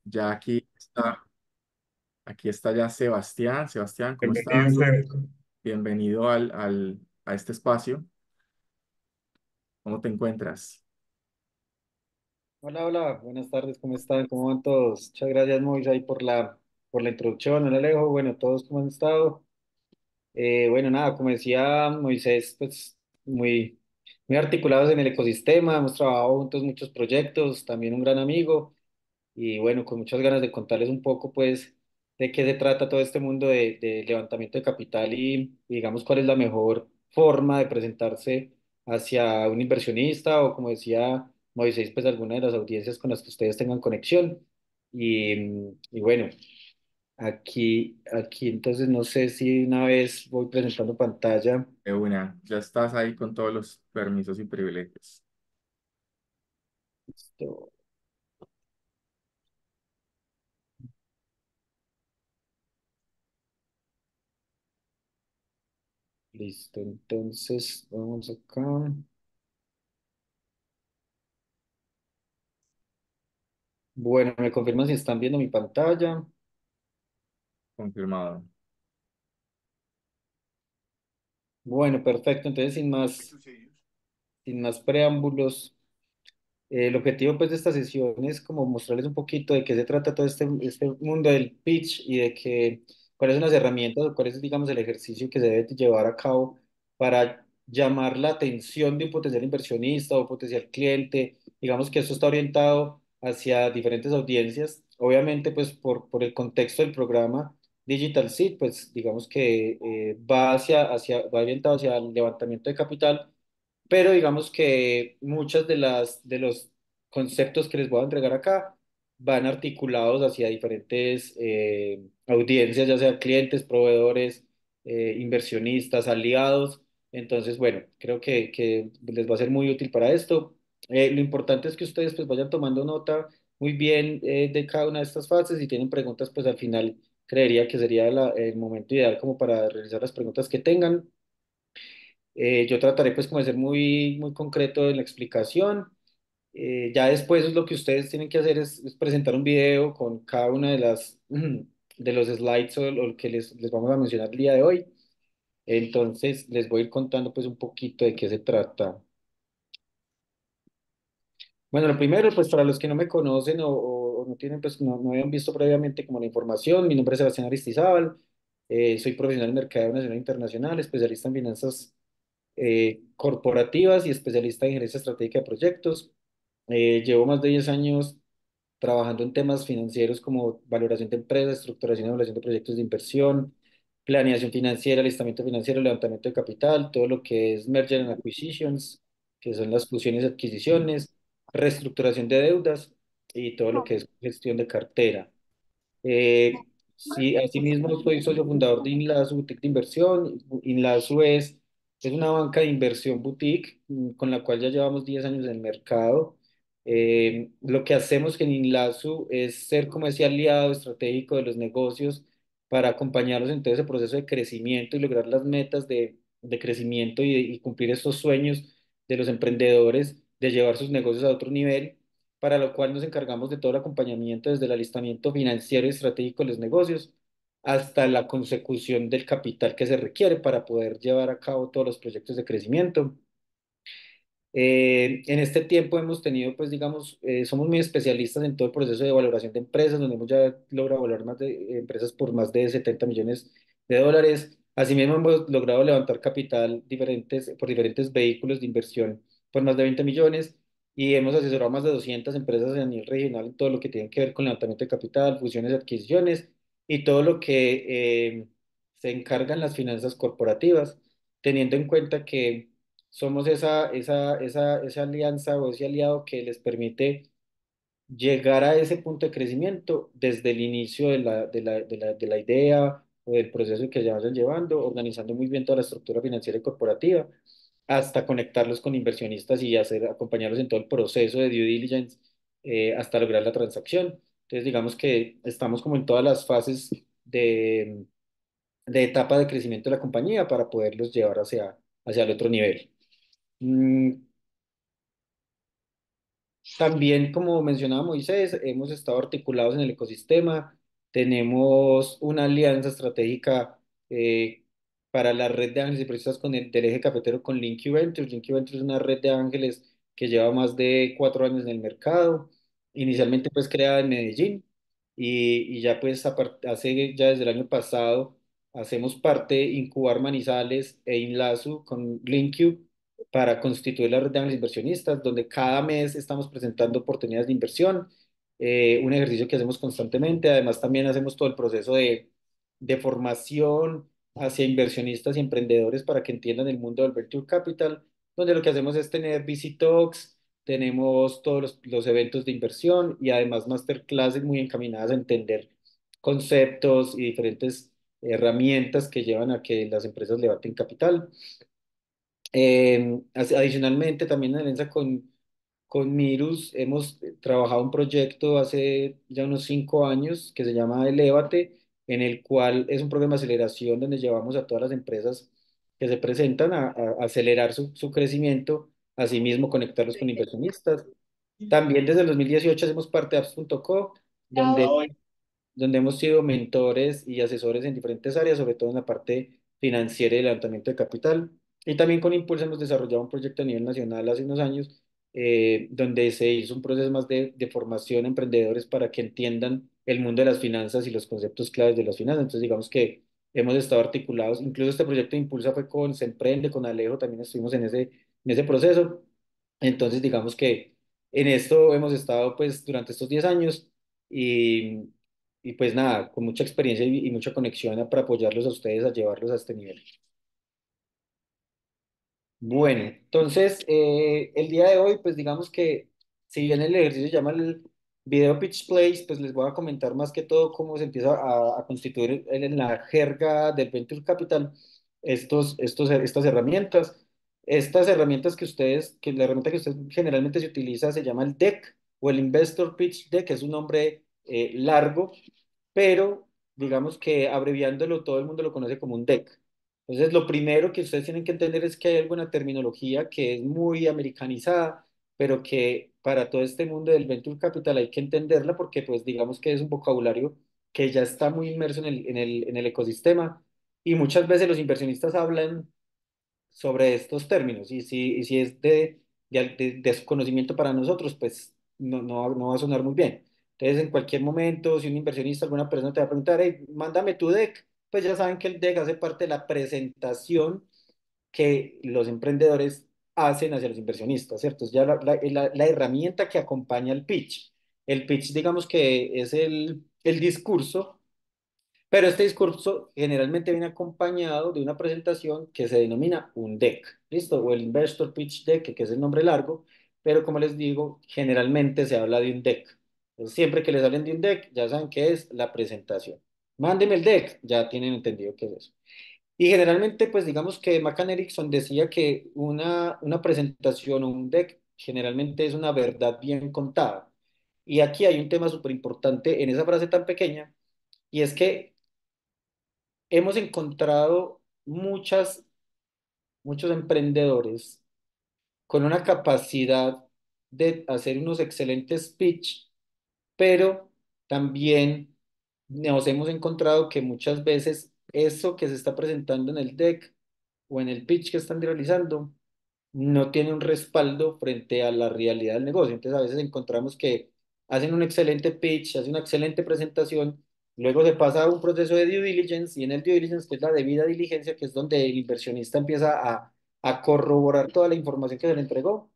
Ya aquí está ya Sebastián. Sebastián, ¿cómo Bienvenido, estás? Fer. Bienvenido a este espacio. ¿Cómo te encuentras? Hola, hola, buenas tardes, ¿cómo están? ¿Cómo van todos? Muchas gracias, Moisés, ahí por la introducción. Hola, Alejo, bueno, todos, ¿cómo han estado? Bueno, nada, como decía Moisés, pues muy articulados en el ecosistema, hemos trabajado juntos muchos proyectos, también un gran amigo. Y bueno, con muchas ganas de contarles un poco, pues, de qué se trata todo este mundo de levantamiento de capital y digamos, cuál es la mejor forma de presentarse hacia un inversionista o, como decía Moisés, pues, alguna de las audiencias con las que ustedes tengan conexión. Y bueno, aquí entonces no sé si una vez voy presentando pantalla. De una, ya estás ahí con todos los permisos y privilegios. Listo, listo, entonces vamos acá. Bueno, me confirman si están viendo mi pantalla. Confirmado. Bueno, perfecto. Entonces, sin más preámbulos, el objetivo pues de esta sesión es como mostrarles un poquito de qué se trata todo este mundo del pitch y de cuáles son las herramientas o cuál es, digamos, el ejercicio que se debe llevar a cabo para llamar la atención de un potencial inversionista o potencial cliente. Digamos que esto está orientado hacia diferentes audiencias. Obviamente, pues por el contexto del programa Digital Seed, pues digamos que va orientado hacia el levantamiento de capital, pero digamos que muchas de los conceptos que les voy a entregar acá van articulados hacia diferentes audiencias, ya sea clientes, proveedores, inversionistas, aliados. Entonces, bueno, creo que les va a ser muy útil para esto. Lo importante es que ustedes pues vayan tomando nota muy bien de cada una de estas fases. Si tienen preguntas, pues al final creería que sería el momento ideal como para realizar las preguntas que tengan. Yo trataré pues como de ser muy concreto en la explicación. Ya después lo que ustedes tienen que hacer es presentar un video con cada una de de los slides o lo que les vamos a mencionar el día de hoy. Entonces les voy a ir contando pues un poquito de qué se trata. Bueno, lo primero, pues para los que no me conocen o no tienen, pues no habían visto previamente como la información, mi nombre es Sebastián Aristizábal, soy profesional en mercadeo nacional e internacional, especialista en finanzas corporativas y especialista en gerencia estratégica de proyectos. Llevo más de 10 años trabajando en temas financieros como valoración de empresas, estructuración y evaluación de proyectos de inversión, planeación financiera, alistamiento financiero, levantamiento de capital, todo lo que es merger and acquisitions, que son las fusiones y adquisiciones, reestructuración de deudas y todo lo que es gestión de cartera. Sí, asimismo soy socio fundador de Inlazu Boutique de Inversión. Inlazu es una banca de inversión boutique con la cual ya llevamos 10 años en el mercado. Lo que hacemos en Inlazu es ser como ese aliado estratégico de los negocios para acompañarlos en todo ese proceso de crecimiento y lograr las metas de crecimiento y cumplir estos sueños de los emprendedores de llevar sus negocios a otro nivel, para lo cual nos encargamos de todo el acompañamiento desde el alistamiento financiero y estratégico de los negocios hasta la consecución del capital que se requiere para poder llevar a cabo todos los proyectos de crecimiento. En este tiempo hemos tenido, pues digamos, somos muy especialistas en todo el proceso de valoración de empresas, donde hemos ya logrado valorar más de empresas por más de 70 millones de dólares. Asimismo, hemos logrado levantar capital por diferentes vehículos de inversión por más de 20 millones y hemos asesorado más de 200 empresas a nivel regional en todo lo que tiene que ver con levantamiento de capital, fusiones y adquisiciones y todo lo que se encargan las finanzas corporativas, teniendo en cuenta que somos esa alianza o ese aliado que les permite llegar a ese punto de crecimiento desde el inicio de la idea o del proceso que ya vayan llevando, organizando muy bien toda la estructura financiera y corporativa, hasta conectarlos con inversionistas y acompañarlos en todo el proceso de due diligence hasta lograr la transacción. Entonces, digamos que estamos como en todas las fases de etapa de crecimiento de la compañía para poderlos llevar hacia el otro nivel. Mm, También, como mencionaba Moisés, hemos estado articulados en el ecosistema. Tenemos una alianza estratégica eh, para la red de ángeles y prestas con del eje cafetero con Linky Ventures. Linky Ventures es una red de ángeles que lleva más de 4 años en el mercado. Inicialmente pues creada en Medellín y ya pues hace ya desde el año pasado hacemos parte de Incubar Manizales e Inlazu con Linky para constituir la red de ángeles inversionistas, donde cada mes estamos presentando oportunidades de inversión, un ejercicio que hacemos constantemente. Además, también hacemos todo el proceso de formación hacia inversionistas y emprendedores para que entiendan el mundo del Venture Capital, donde lo que hacemos es tener Visit Talks, tenemos todos los eventos de inversión y además masterclasses muy encaminadas a entender conceptos y diferentes herramientas que llevan a que las empresas levanten capital. Adicionalmente, también en alianza con Mirus, hemos trabajado un proyecto hace ya unos 5 años que se llama Elévate, en el cual es un programa de aceleración donde llevamos a todas las empresas que se presentan a acelerar su crecimiento, asimismo conectarlos con inversionistas. También desde el 2018 hacemos parte de apps.co, donde hemos sido mentores y asesores en diferentes áreas, sobre todo en la parte financiera y levantamiento de capital. Y también con Impulso hemos desarrollado un proyecto a nivel nacional hace unos años, donde se hizo un proceso más de formación a emprendedores para que entiendan el mundo de las finanzas y los conceptos claves de las finanzas. Entonces, digamos que hemos estado articulados, incluso este proyecto de Impulsa fue con Se Emprende, con Alejo, también estuvimos en ese proceso. Entonces, digamos que en esto hemos estado pues durante estos 10 años y, y pues nada, con mucha experiencia y mucha conexión para apoyarlos a ustedes a llevarlos a este nivel. Bueno, entonces el día de hoy, pues digamos que si bien el ejercicio se llama el Video Pitch Plays, pues les voy a comentar más que todo cómo se empieza a constituir en la jerga del Venture Capital estas herramientas. Estas herramientas que la herramienta que usted generalmente se utiliza se llama el deck o el Investor Pitch Deck, que es un nombre largo, pero digamos que abreviándolo todo el mundo lo conoce como un deck. Entonces, lo primero que ustedes tienen que entender es que hay alguna terminología que es muy americanizada, pero que para todo este mundo del venture capital hay que entenderla porque, pues, digamos que es un vocabulario que ya está muy inmerso en el ecosistema y muchas veces los inversionistas hablan sobre estos términos y si es de desconocimiento para nosotros, pues no va a sonar muy bien. Entonces, en cualquier momento, si un inversionista, alguna persona te va a preguntar, hey, mándame tu deck, pues ya saben que el deck hace parte de la presentación que los emprendedores hacen hacia los inversionistas, ¿cierto? Es ya la herramienta que acompaña al pitch. El pitch, digamos que es el discurso, pero este discurso generalmente viene acompañado de una presentación que se denomina un deck, ¿listo? O el Investor Pitch Deck, que es el nombre largo, pero como les digo, generalmente se habla de un deck. Entonces, siempre que les hablen de un deck, ya saben qué es la presentación. Mándeme el deck, ya tienen entendido qué es eso. Y generalmente, pues digamos que McCann Erickson decía que una presentación o un deck generalmente es una verdad bien contada. Y aquí hay un tema súper importante en esa frase tan pequeña, y es que hemos encontrado muchos emprendedores con una capacidad de hacer unos excelentes pitch, pero también nos hemos encontrado que muchas veces eso que se está presentando en el deck o en el pitch que están realizando no tiene un respaldo frente a la realidad del negocio. Entonces a veces encontramos que hacen un excelente pitch, hacen una excelente presentación, luego se pasa a un proceso de due diligence y en el due diligence, que es la debida diligencia, que es donde el inversionista empieza a corroborar toda la información que se le entregó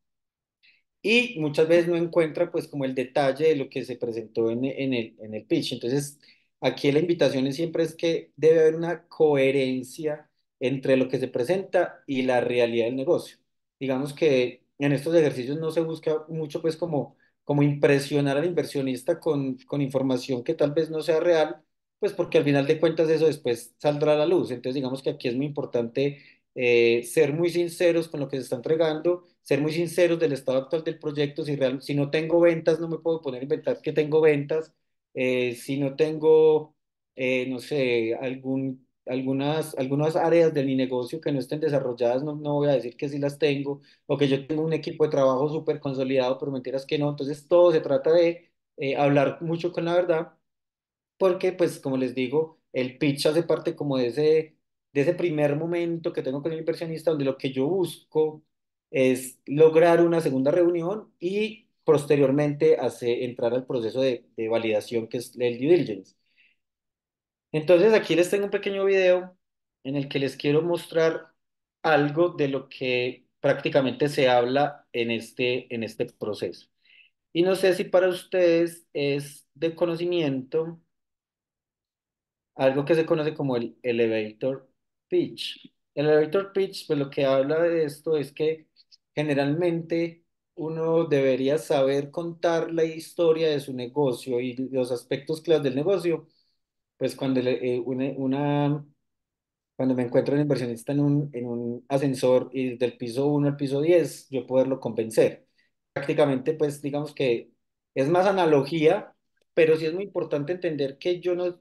y muchas veces no encuentra pues como el detalle de lo que se presentó en el pitch. Entonces, aquí la invitación siempre es que debe haber una coherencia entre lo que se presenta y la realidad del negocio. Digamos que en estos ejercicios no se busca mucho pues como impresionar al inversionista con información que tal vez no sea real, pues porque al final de cuentas eso después saldrá a la luz. Entonces, digamos que aquí es muy importante ser muy sinceros con lo que se está entregando, ser muy sinceros del estado actual del proyecto. Si no tengo ventas, no me puedo poner a inventar que tengo ventas. Si no tengo, no sé, algunas áreas de mi negocio que no estén desarrolladas, no voy a decir que sí las tengo, o que yo tengo un equipo de trabajo súper consolidado, pero mentiras que no. Entonces todo se trata de hablar mucho con la verdad, porque pues como les digo, el pitch hace parte como de ese primer momento que tengo con el inversionista, donde lo que yo busco es lograr una segunda reunión y posteriormente entrar al proceso de validación que es el due diligence. Entonces aquí les tengo un pequeño video en el que les quiero mostrar algo de lo que prácticamente se habla en este proceso. Y no sé si para ustedes es de conocimiento algo que se conoce como el elevator pitch. El elevator pitch, pues lo que habla de esto es que generalmente uno debería saber contar la historia de su negocio y los aspectos claves del negocio, pues cuando me encuentro un inversionista en un ascensor y del piso 1 al piso 10 yo poderlo convencer. Prácticamente, pues digamos que es más analogía, pero sí es muy importante entender que yo no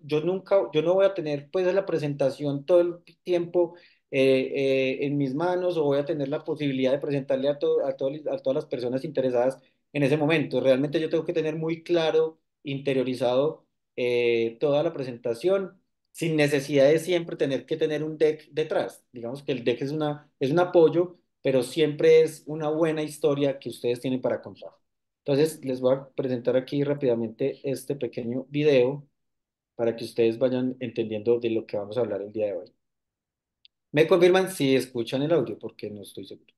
voy a tener pues la presentación todo el tiempo en mis manos, o voy a tener la posibilidad de presentarle a todas las personas interesadas en ese momento. Realmente yo tengo que tener muy claro, interiorizado toda la presentación, sin necesidad de siempre tener que tener un deck detrás. Digamos que el deck es un apoyo, pero siempre es una buena historia que ustedes tienen para contar. Entonces, les voy a presentar aquí rápidamente este pequeño video para que ustedes vayan entendiendo de lo que vamos a hablar el día de hoy. Me confirman si escuchan el audio, porque no estoy seguro.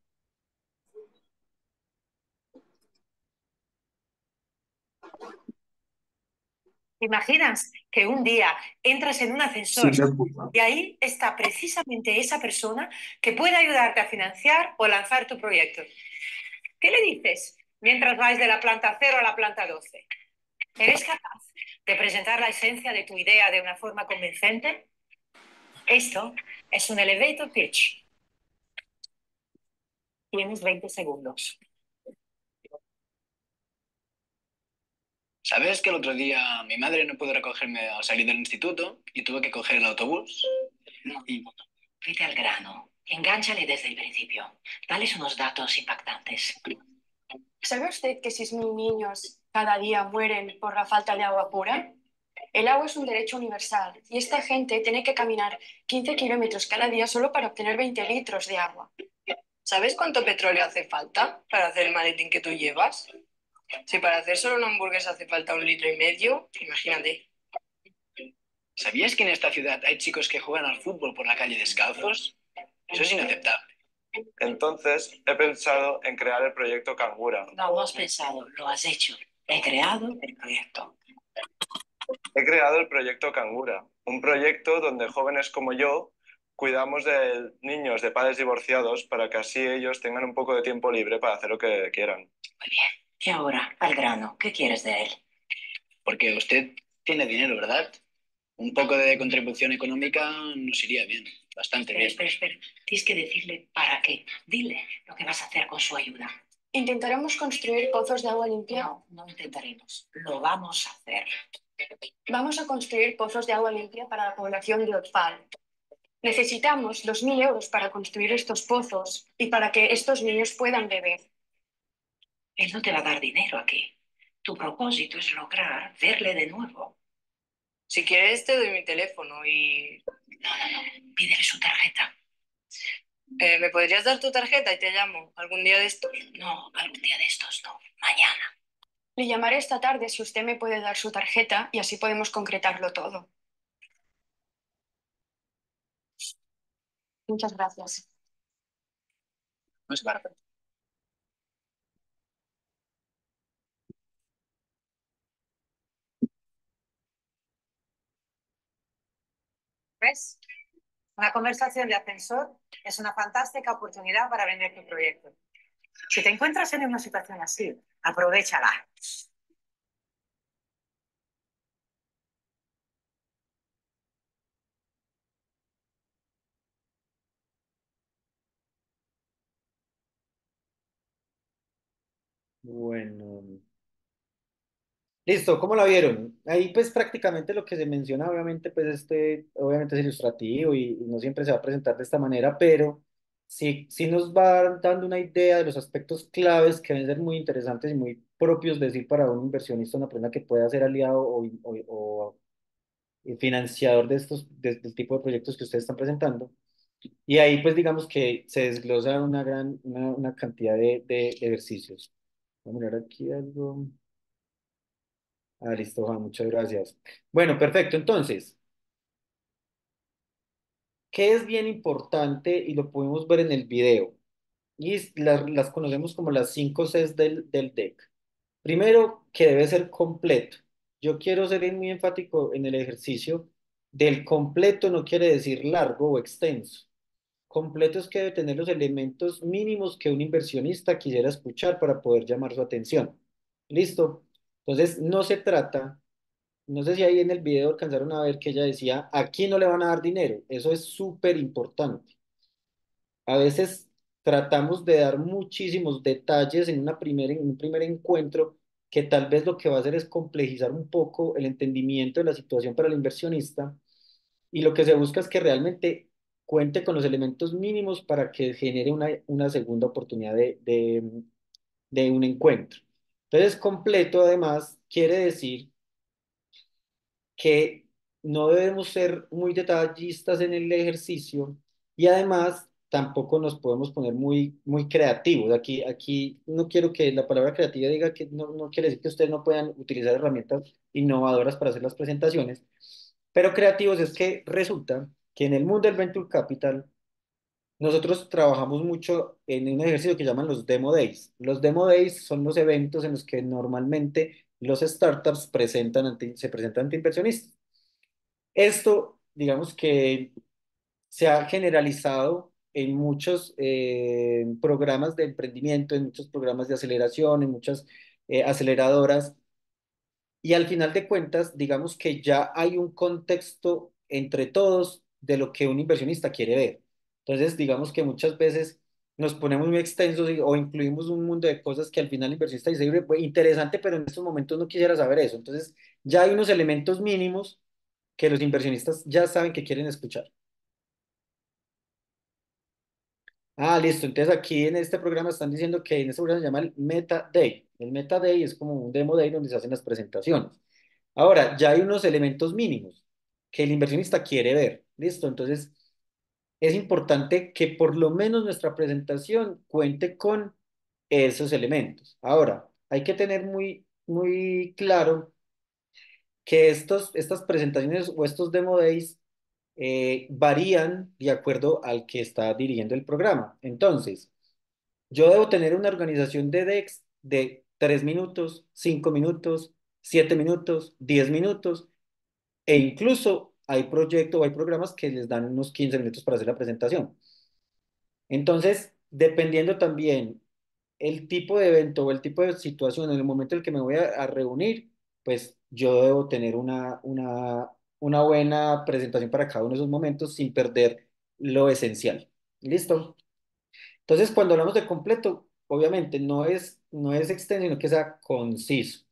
¿Te imaginas que un día entras en un Sí, ascensor se escucha. y ahí está precisamente esa persona que puede ayudarte a financiar o lanzar tu proyecto? ¿Qué le dices mientras vais de la planta 0 a la planta 12? ¿Eres capaz de presentar la esencia de tu idea de una forma convincente? Esto es un elevator pitch. Tienes 20 segundos. ¿Sabes que el otro día mi madre no pudo recogerme al salir del instituto y tuve que coger el autobús? No, vete al grano. Engánchale desde el principio. Dales unos datos impactantes. ¿Sabe usted que 6.000 niños cada día mueren por la falta de agua pura? El agua es un derecho universal y esta gente tiene que caminar 15 kilómetros cada día solo para obtener 20 litros de agua. ¿Sabes cuánto petróleo hace falta para hacer el maletín que tú llevas? Si para hacer solo una hamburguesa hace falta 1,5 litros, imagínate. ¿Sabías que en esta ciudad hay chicos que juegan al fútbol por la calle descalzos? Eso es inaceptable. Entonces, he pensado en crear el proyecto Cangura. No, lo has pensado, lo has hecho. He creado el proyecto. He creado el proyecto Cangura, un proyecto donde jóvenes como yo cuidamos de niños de padres divorciados para que así ellos tengan un poco de tiempo libre para hacer lo que quieran. Muy bien. Y ahora, al grano, ¿qué quieres de él? Porque usted tiene dinero, ¿verdad? Un poco de contribución económica nos iría bien, bastante bien. Espera. Tienes que decirle para qué. Dile lo que vas a hacer con su ayuda. Intentaremos construir pozos de agua limpia. No intentaremos. Lo vamos a hacer. Vamos a construir pozos de agua limpia para la población de Otfal. Necesitamos 2.000 euros para construir estos pozos y para que estos niños puedan beber. Él no te va a dar dinero aquí. Tu propósito es lograr verle de nuevo. Si quieres, te doy mi teléfono y... No. Pídele su tarjeta. ¿Me podrías dar tu tarjeta y te llamo algún día de estos? No, algún día de estos no. Mañana. Le llamaré esta tarde si usted me puede dar su tarjeta y así podemos concretarlo todo. Muchas gracias. No es barato. ¿Ves? Una conversación de ascensor es una fantástica oportunidad para vender tu proyecto. Si te encuentras en una situación así, aprovéchala. Bueno, Listo, ¿cómo la vieron? Ahí pues prácticamente lo que se menciona, obviamente, pues obviamente es ilustrativo y no siempre se va a presentar de esta manera, pero sí nos va dando una idea de los aspectos claves que deben ser muy interesantes y muy propios de sí para un inversionista, una persona que pueda ser aliado o financiador de del tipo de proyectos que ustedes están presentando. Y ahí pues digamos que se desglosa una cantidad de ejercicios. Vamos a mirar aquí algo. Ah, listo, Juan, muchas gracias. Bueno, perfecto. Entonces, ¿qué es bien importante? Y lo podemos ver en el video. Las conocemos como las 5 Cs del deck. Primero, que debe ser completo. Yo quiero ser muy enfático en el ejercicio del completo, no quiere decir largo o extenso. Completo es que debe tener los elementos mínimos que un inversionista quisiera escuchar para poder llamar su atención. ¿Listo? Entonces, no se trata. No sé si ahí en el video alcanzaron a ver que ella decía, aquí no le van a dar dinero. Eso es súper importante. A veces tratamos de dar muchísimos detalles en un primer encuentro que tal vez lo que va a hacer es complejizar un poco el entendimiento de la situación para el inversionista y lo que se busca es que realmente cuente con los elementos mínimos para que genere una segunda oportunidad de un encuentro. Entonces, completo además quiere decir que no debemos ser muy detallistas en el ejercicio y además tampoco nos podemos poner muy creativos. Aquí no quiero que la palabra creativa diga que no quiere decir que ustedes no puedan utilizar herramientas innovadoras para hacer las presentaciones, pero creativos es que resulta que en el mundo del Venture Capital nosotros trabajamos mucho en un ejercicio que llaman los Demo Days. Los Demo Days son los eventos en los que normalmente los startups se presentan ante inversionistas. Esto, digamos que se ha generalizado en muchos programas de emprendimiento, en muchos programas de aceleración, en muchas aceleradoras, y al final de cuentas, digamos que ya hay un contexto entre todos de lo que un inversionista quiere ver. Entonces, digamos que muchas veces nos ponemos muy extensos o incluimos un mundo de cosas que al final el inversionista dice, "Oye, pues, interesante, pero en estos momentos no quisiera saber eso". Entonces, ya hay unos elementos mínimos que los inversionistas ya saben que quieren escuchar. Ah, listo. Entonces aquí en este programa están diciendo que en este programa se llama el Meta Day. El Meta Day es como un demo day donde se hacen las presentaciones. Ahora, ya hay unos elementos mínimos que el inversionista quiere ver. Listo. Entonces, es importante que por lo menos nuestra presentación cuente con esos elementos. Ahora, hay que tener muy claro que estas presentaciones o estos demo days varían de acuerdo al que está dirigiendo el programa. Entonces, yo debo tener una organización de DEX de 3 minutos, 5 minutos, 7 minutos, 10 minutos, e incluso hay proyectos o hay programas que les dan unos 15 minutos para hacer la presentación. Entonces, dependiendo también el tipo de evento o el tipo de situación en el momento en el que me voy a reunir, pues yo debo tener una buena presentación para cada uno de esos momentos sin perder lo esencial. ¿Listo? Entonces, cuando hablamos de completo, obviamente no es extenso, sino que sea conciso.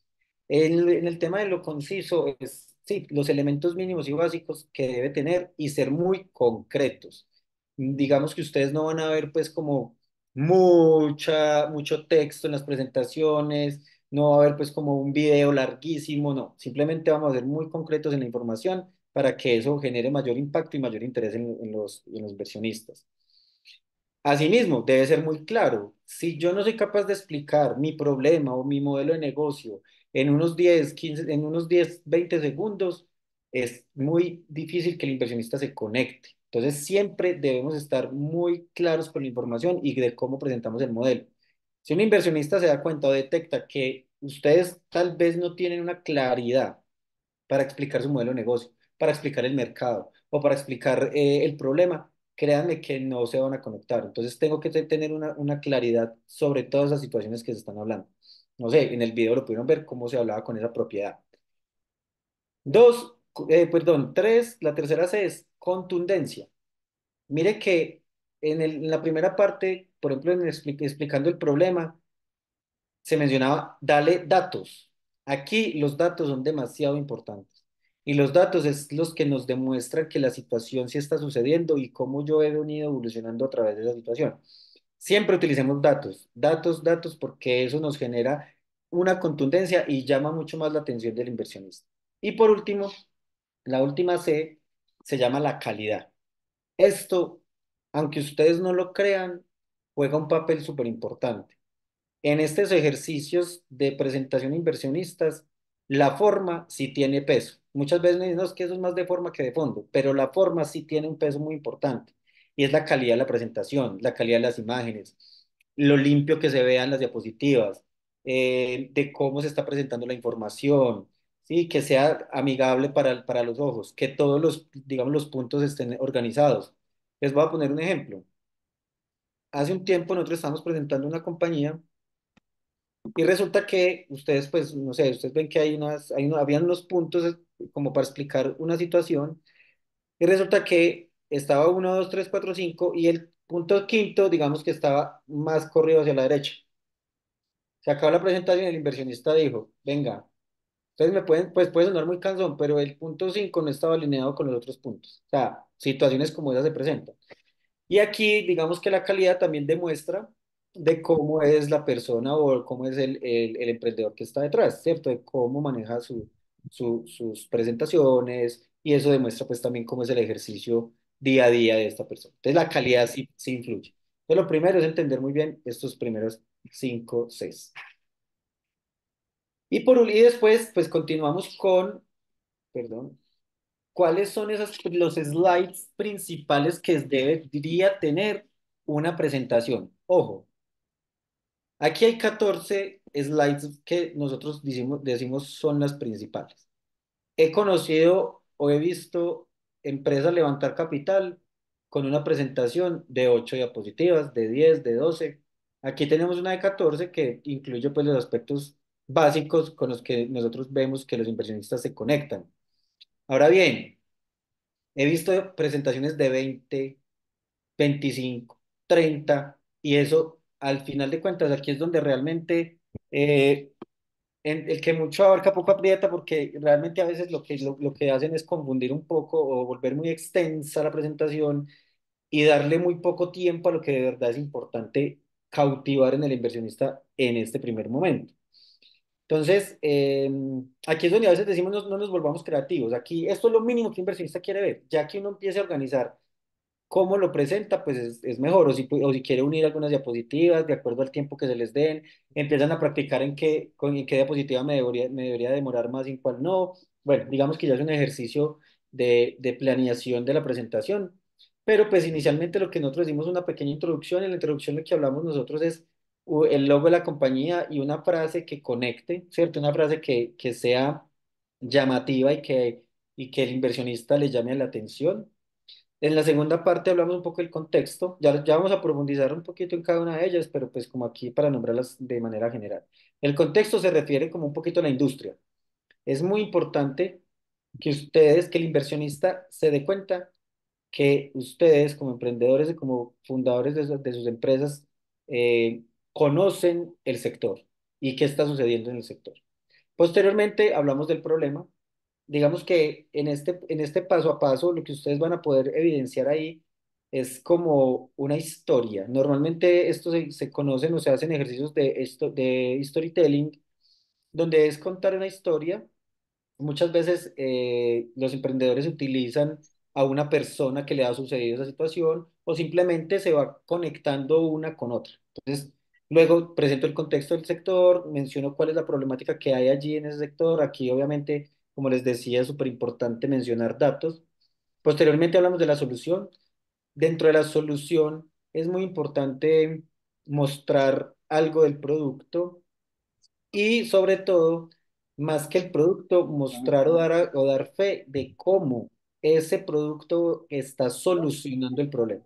En el tema de lo conciso es, sí, los elementos mínimos y básicos que debe tener y ser muy concretos. Digamos que ustedes no van a ver pues como mucho texto en las presentaciones, no va a haber pues como un video larguísimo, no, simplemente vamos a ser muy concretos en la información para que eso genere mayor impacto y mayor interés en los inversionistas. Asimismo, debe ser muy claro, si yo no soy capaz de explicar mi problema o mi modelo de negocio en unos 10, 15, en unos 10, 20 segundos, es muy difícil que el inversionista se conecte. Entonces, siempre debemos estar muy claros con la información y de cómo presentamos el modelo. Si un inversionista se da cuenta o detecta que ustedes tal vez no tienen una claridad para explicar su modelo de negocio, para explicar el mercado o para explicar el problema, créanme que no se van a conectar. Entonces tengo que tener una claridad sobre todas las situaciones que se están hablando. No sé, en el video lo pudieron ver cómo se hablaba con esa propiedad. Dos, perdón, tres, la tercera C es contundencia. Mire que en la primera parte, por ejemplo, explicando el problema, se mencionaba, dale datos. Aquí los datos son demasiado importantes y los datos es los que nos demuestran que la situación sí está sucediendo y cómo yo he venido evolucionando a través de esa situación. Siempre utilicemos datos, datos, datos, porque eso nos genera una contundencia y llama mucho más la atención del inversionista. Y por último, la última C se llama la calidad. Esto, aunque ustedes no lo crean, juega un papel súper importante. En estos ejercicios de presentación a inversionistas, la forma sí tiene peso. Muchas veces me dicen, no, es que eso es más de forma que de fondo, pero la forma sí tiene un peso muy importante. Y es la calidad de la presentación, la calidad de las imágenes, lo limpio que se vean las diapositivas, de cómo se está presentando la información, ¿sí? Que sea amigable para los ojos, que todos los, digamos, los puntos estén organizados. Les voy a poner un ejemplo. Hace un tiempo nosotros estábamos presentando una compañía y resulta que ustedes, pues, no sé, ustedes ven que habían unos puntos como para explicar una situación, y resulta que estaba uno, 2, 3, 4, 5, y el punto quinto, digamos que estaba más corrido hacia la derecha. Se acabó la presentación y el inversionista dijo, venga, ustedes me pueden, pues puede sonar muy cansón, pero el punto 5 no estaba alineado con los otros puntos. O sea, situaciones como esas se presentan. Y aquí, digamos que la calidad también demuestra de cómo es la persona o cómo es el emprendedor que está detrás, ¿cierto? De cómo maneja sus presentaciones y eso demuestra pues también cómo es el ejercicio día a día de esta persona. Entonces la calidad sí, sí influye. Entonces lo primero es entender muy bien estos primeros 5 6. Y después pues continuamos con, perdón, ¿cuáles son los slides principales que debería tener una presentación? Ojo, aquí hay 14 slides que nosotros decimos son las principales. He conocido o he visto empresas levantar capital con una presentación de 8 diapositivas, de 10, de 12. Aquí tenemos una de 14 que incluye pues los aspectos básicos con los que nosotros vemos que los inversionistas se conectan. Ahora bien, he visto presentaciones de 20, 25, 30 y eso al final de cuentas aquí es donde realmente el que mucho abarca poco aprieta porque realmente a veces lo que hacen es confundir un poco o volver muy extensa la presentación y darle muy poco tiempo a lo que de verdad es importante cautivar en el inversionista en este primer momento. Entonces, aquí es donde a veces decimos no nos volvamos creativos. Aquí esto es lo mínimo que un inversionista quiere ver. Ya que uno empiece a organizar cómo lo presenta, pues es mejor. O si quiere unir algunas diapositivas de acuerdo al tiempo que se les den, empiezan a practicar en qué diapositiva me debería demorar más y en cuál no. Bueno, digamos que ya es un ejercicio de planeación de la presentación. Pero pues inicialmente lo que nosotros decimos es una pequeña introducción. En la introducción lo que hablamos nosotros es el logo de la compañía y una frase que conecte, ¿cierto? Una frase que sea llamativa y que el inversionista le llame la atención. En la segunda parte hablamos un poco del contexto, ya vamos a profundizar un poquito en cada una de ellas, pero pues como aquí para nombrarlas de manera general. El contexto se refiere como un poquito a la industria. Es muy importante que el inversionista se dé cuenta que ustedes como emprendedores y como fundadores de sus empresas conocen el sector y qué está sucediendo en el sector. Posteriormente hablamos del problema. Digamos que en este paso a paso lo que ustedes van a poder evidenciar ahí es como una historia. Normalmente esto se conocen o se hacen ejercicios de storytelling, donde es contar una historia. Muchas veces los emprendedores utilizan a una persona que le ha sucedido esa situación o simplemente se va conectando una con otra. Entonces, luego presento el contexto del sector, menciono cuál es la problemática que hay allí en ese sector. Aquí, obviamente, como les decía, es súper importante mencionar datos. Posteriormente hablamos de la solución. Dentro de la solución es muy importante mostrar algo del producto y sobre todo, más que el producto, mostrar o dar fe de cómo ese producto está solucionando el problema.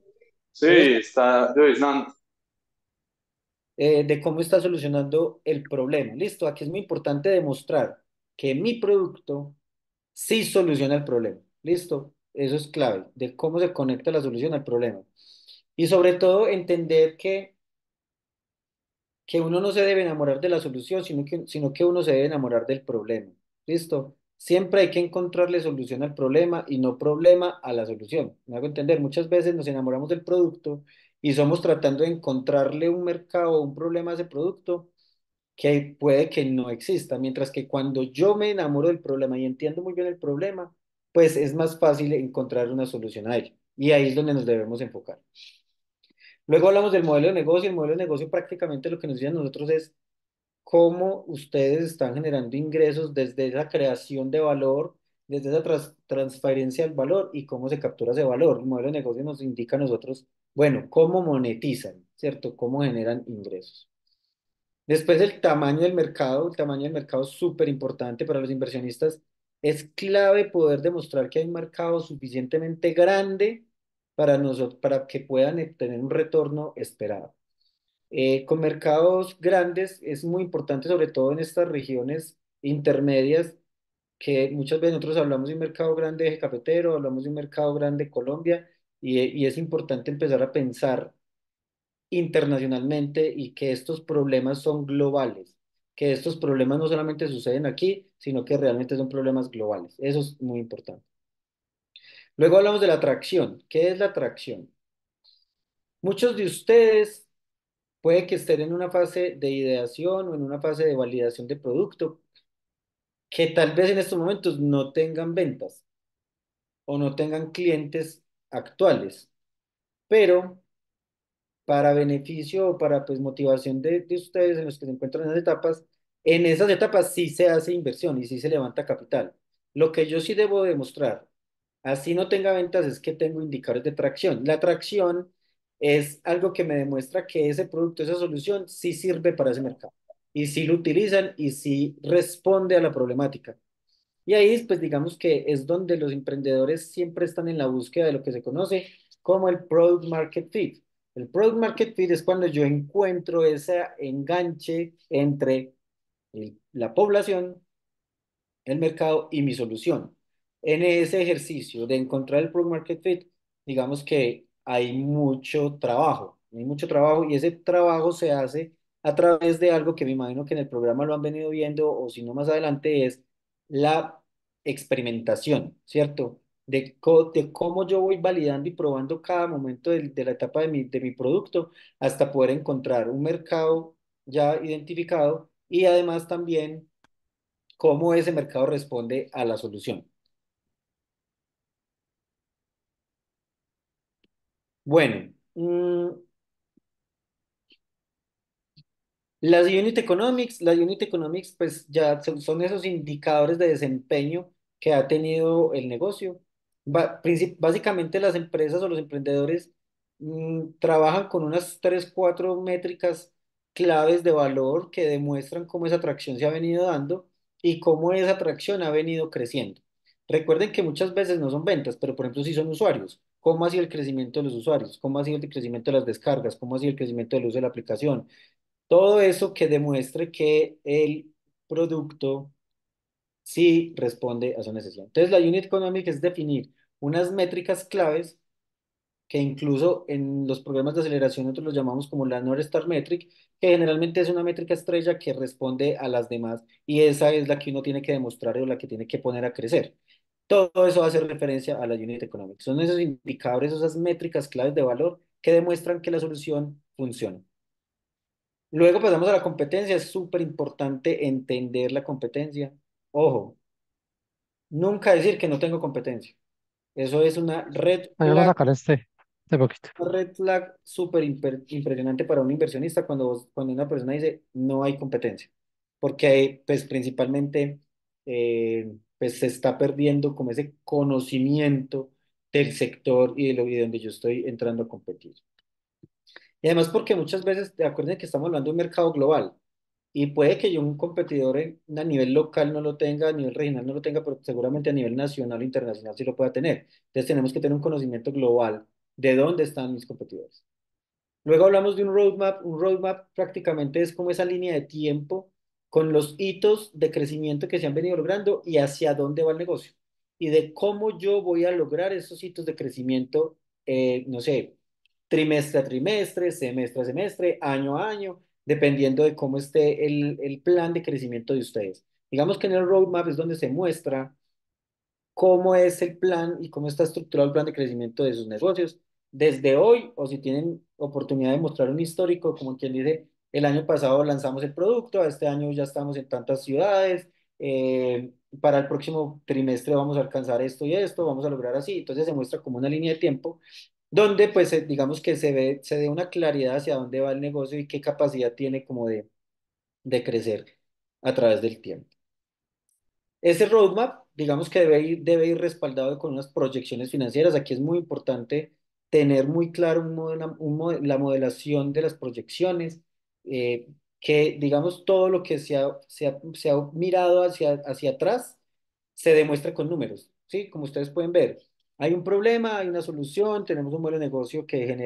Entonces, Sì, Luis, de cómo está solucionando el problema. Listo, aquí es muy importante demostrar que mi producto sí soluciona el problema. Listo, eso es clave, de cómo se conecta la solución al problema. Y sobre todo, entender que que uno no se debe enamorar de la solución, sino que uno se debe enamorar del problema. ¿Listo? Siempre hay que encontrarle solución al problema y no problema a la solución. Me hago entender, muchas veces nos enamoramos del producto y somos tratando de encontrarle un mercado o un problema a ese producto que puede que no exista, mientras que cuando yo me enamoro del problema y entiendo muy bien el problema, pues es más fácil encontrar una solución a ello. Y ahí es donde nos debemos enfocar. Luego hablamos del modelo de negocio. El modelo de negocio prácticamente lo que nos dice a nosotros es cómo ustedes están generando ingresos desde esa creación de valor, desde esa transferencia del valor y cómo se captura ese valor. El modelo de negocio nos indica a nosotros, bueno, cómo monetizan, ¿cierto? Cómo generan ingresos. Después el tamaño del mercado es súper importante para los inversionistas. Es clave poder demostrar que hay un mercado suficientemente grande para nosotros, para que puedan tener un retorno esperado. Con mercados grandes es muy importante, sobre todo en estas regiones intermedias, que muchas veces nosotros hablamos de un mercado grande eje cafetero, hablamos de un mercado grande Colombia, y es importante empezar a pensar internacionalmente y que estos problemas son globales, que estos problemas no solamente suceden aquí, sino que realmente son problemas globales. Eso es muy importante. Luego hablamos de la atracción. ¿Qué es la atracción? Muchos de ustedes puede que estén en una fase de ideación o en una fase de validación de producto que tal vez en estos momentos no tengan ventas o no tengan clientes actuales, pero para beneficio o para pues motivación de ustedes en los que se encuentran en esas etapas sí se hace inversión y sí se levanta capital. Lo que yo sí debo demostrar, así no tenga ventas, es que tengo indicadores de tracción. La tracción es algo que me demuestra que ese producto, esa solución sí sirve para ese mercado y sí lo utilizan y sí responde a la problemática. Y ahí, pues digamos que es donde los emprendedores siempre están en la búsqueda de lo que se conoce como el Product Market Fit. El Product Market Fit es cuando yo encuentro ese enganche entre la población, el mercado y mi solución. En ese ejercicio de encontrar el Product Market Fit, digamos que hay mucho trabajo y ese trabajo se hace a través de algo que me imagino que en el programa lo han venido viendo o si no más adelante es la experimentación, ¿cierto? De cómo yo voy validando y probando cada momento de la etapa de mi producto hasta poder encontrar un mercado ya identificado y además también cómo ese mercado responde a la solución. Bueno, las unit economics pues ya son esos indicadores de desempeño que ha tenido el negocio. Básicamente las empresas o los emprendedores trabajan con unas 3 4 métricas claves de valor que demuestran cómo esa atracción se ha venido dando y cómo esa atracción ha venido creciendo. Recuerden que muchas veces no son ventas, pero por ejemplo sí son usuarios. ¿Cómo ha sido el crecimiento de los usuarios? ¿Cómo ha sido el crecimiento de las descargas? ¿Cómo ha sido el crecimiento del uso de la aplicación? Todo eso que demuestre que el producto sí responde a su necesidad. Entonces, la unit economic es definir unas métricas claves que incluso en los programas de aceleración nosotros los llamamos como la North Star Metric, que generalmente es una métrica estrella que responde a las demás y esa es la que uno tiene que demostrar o la que tiene que poner a crecer. Todo eso hace referencia a la unit economic. Son esos indicadores, esas métricas claves de valor que demuestran que la solución funciona. Luego pasamos a la competencia. Es súper importante entender la competencia. Ojo, nunca decir que no tengo competencia. Eso es Ahí vamos a sacar este poquito. una red flag súper impresionante para un inversionista cuando una persona dice no hay competencia. Porque pues principalmente pues se está perdiendo como ese conocimiento del sector y de donde yo estoy entrando a competir. Y además porque muchas veces, acuérdense que estamos hablando de un mercado global. Y puede que yo un competidor a nivel local no lo tenga, a nivel regional no lo tenga, pero seguramente a nivel nacional o internacional sí lo pueda tener. Entonces tenemos que tener un conocimiento global de dónde están mis competidores. Luego hablamos de un roadmap. Un roadmap prácticamente es como esa línea de tiempo con los hitos de crecimiento que se han venido logrando y hacia dónde va el negocio. Y de cómo yo voy a lograr esos hitos de crecimiento, no sé, trimestre a trimestre, semestre a semestre, año a año, dependiendo de cómo esté el plan de crecimiento de ustedes. Digamos que en el roadmap es donde se muestra cómo es el plan y cómo está estructurado el plan de crecimiento de sus negocios desde hoy, o si tienen oportunidad de mostrar un histórico, como quien dice, el año pasado lanzamos el producto, este año ya estamos en tantas ciudades, para el próximo trimestre vamos a alcanzar esto y esto, vamos a lograr así, entonces se muestra como una línea de tiempo donde pues digamos que se ve una claridad hacia dónde va el negocio y qué capacidad tiene como de crecer a través del tiempo. Ese roadmap, digamos que debe ir respaldado con unas proyecciones financieras. Aquí es muy importante tener muy claro la modelación de las proyecciones, que digamos todo lo que se ha mirado hacia atrás se demuestra con números, ¿sí? Como ustedes pueden ver, hay un problema, hay una solución, tenemos un modelo de negocio que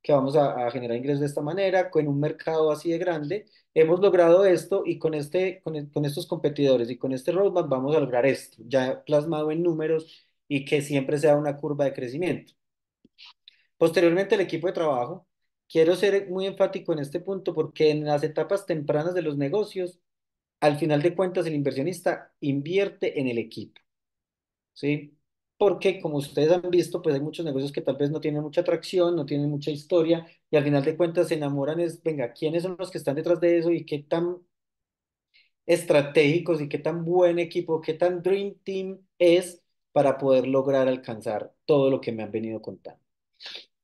vamos a generar ingresos de esta manera, con un mercado así de grande. Hemos logrado esto y con estos competidores y con este roadmap vamos a lograr esto, ya plasmado en números y que siempre sea una curva de crecimiento. Posteriormente, el equipo de trabajo. Quiero ser muy enfático en este punto porque en las etapas tempranas de los negocios, al final de cuentas, el inversionista invierte en el equipo, ¿sí? Porque como ustedes han visto, pues hay muchos negocios que tal vez no tienen mucha atracción, no tienen mucha historia y al final de cuentas se enamoran es, venga, ¿quiénes son los que están detrás de eso y qué tan estratégicos y qué tan buen equipo, qué tan Dream Team es para poder lograr alcanzar todo lo que me han venido contando?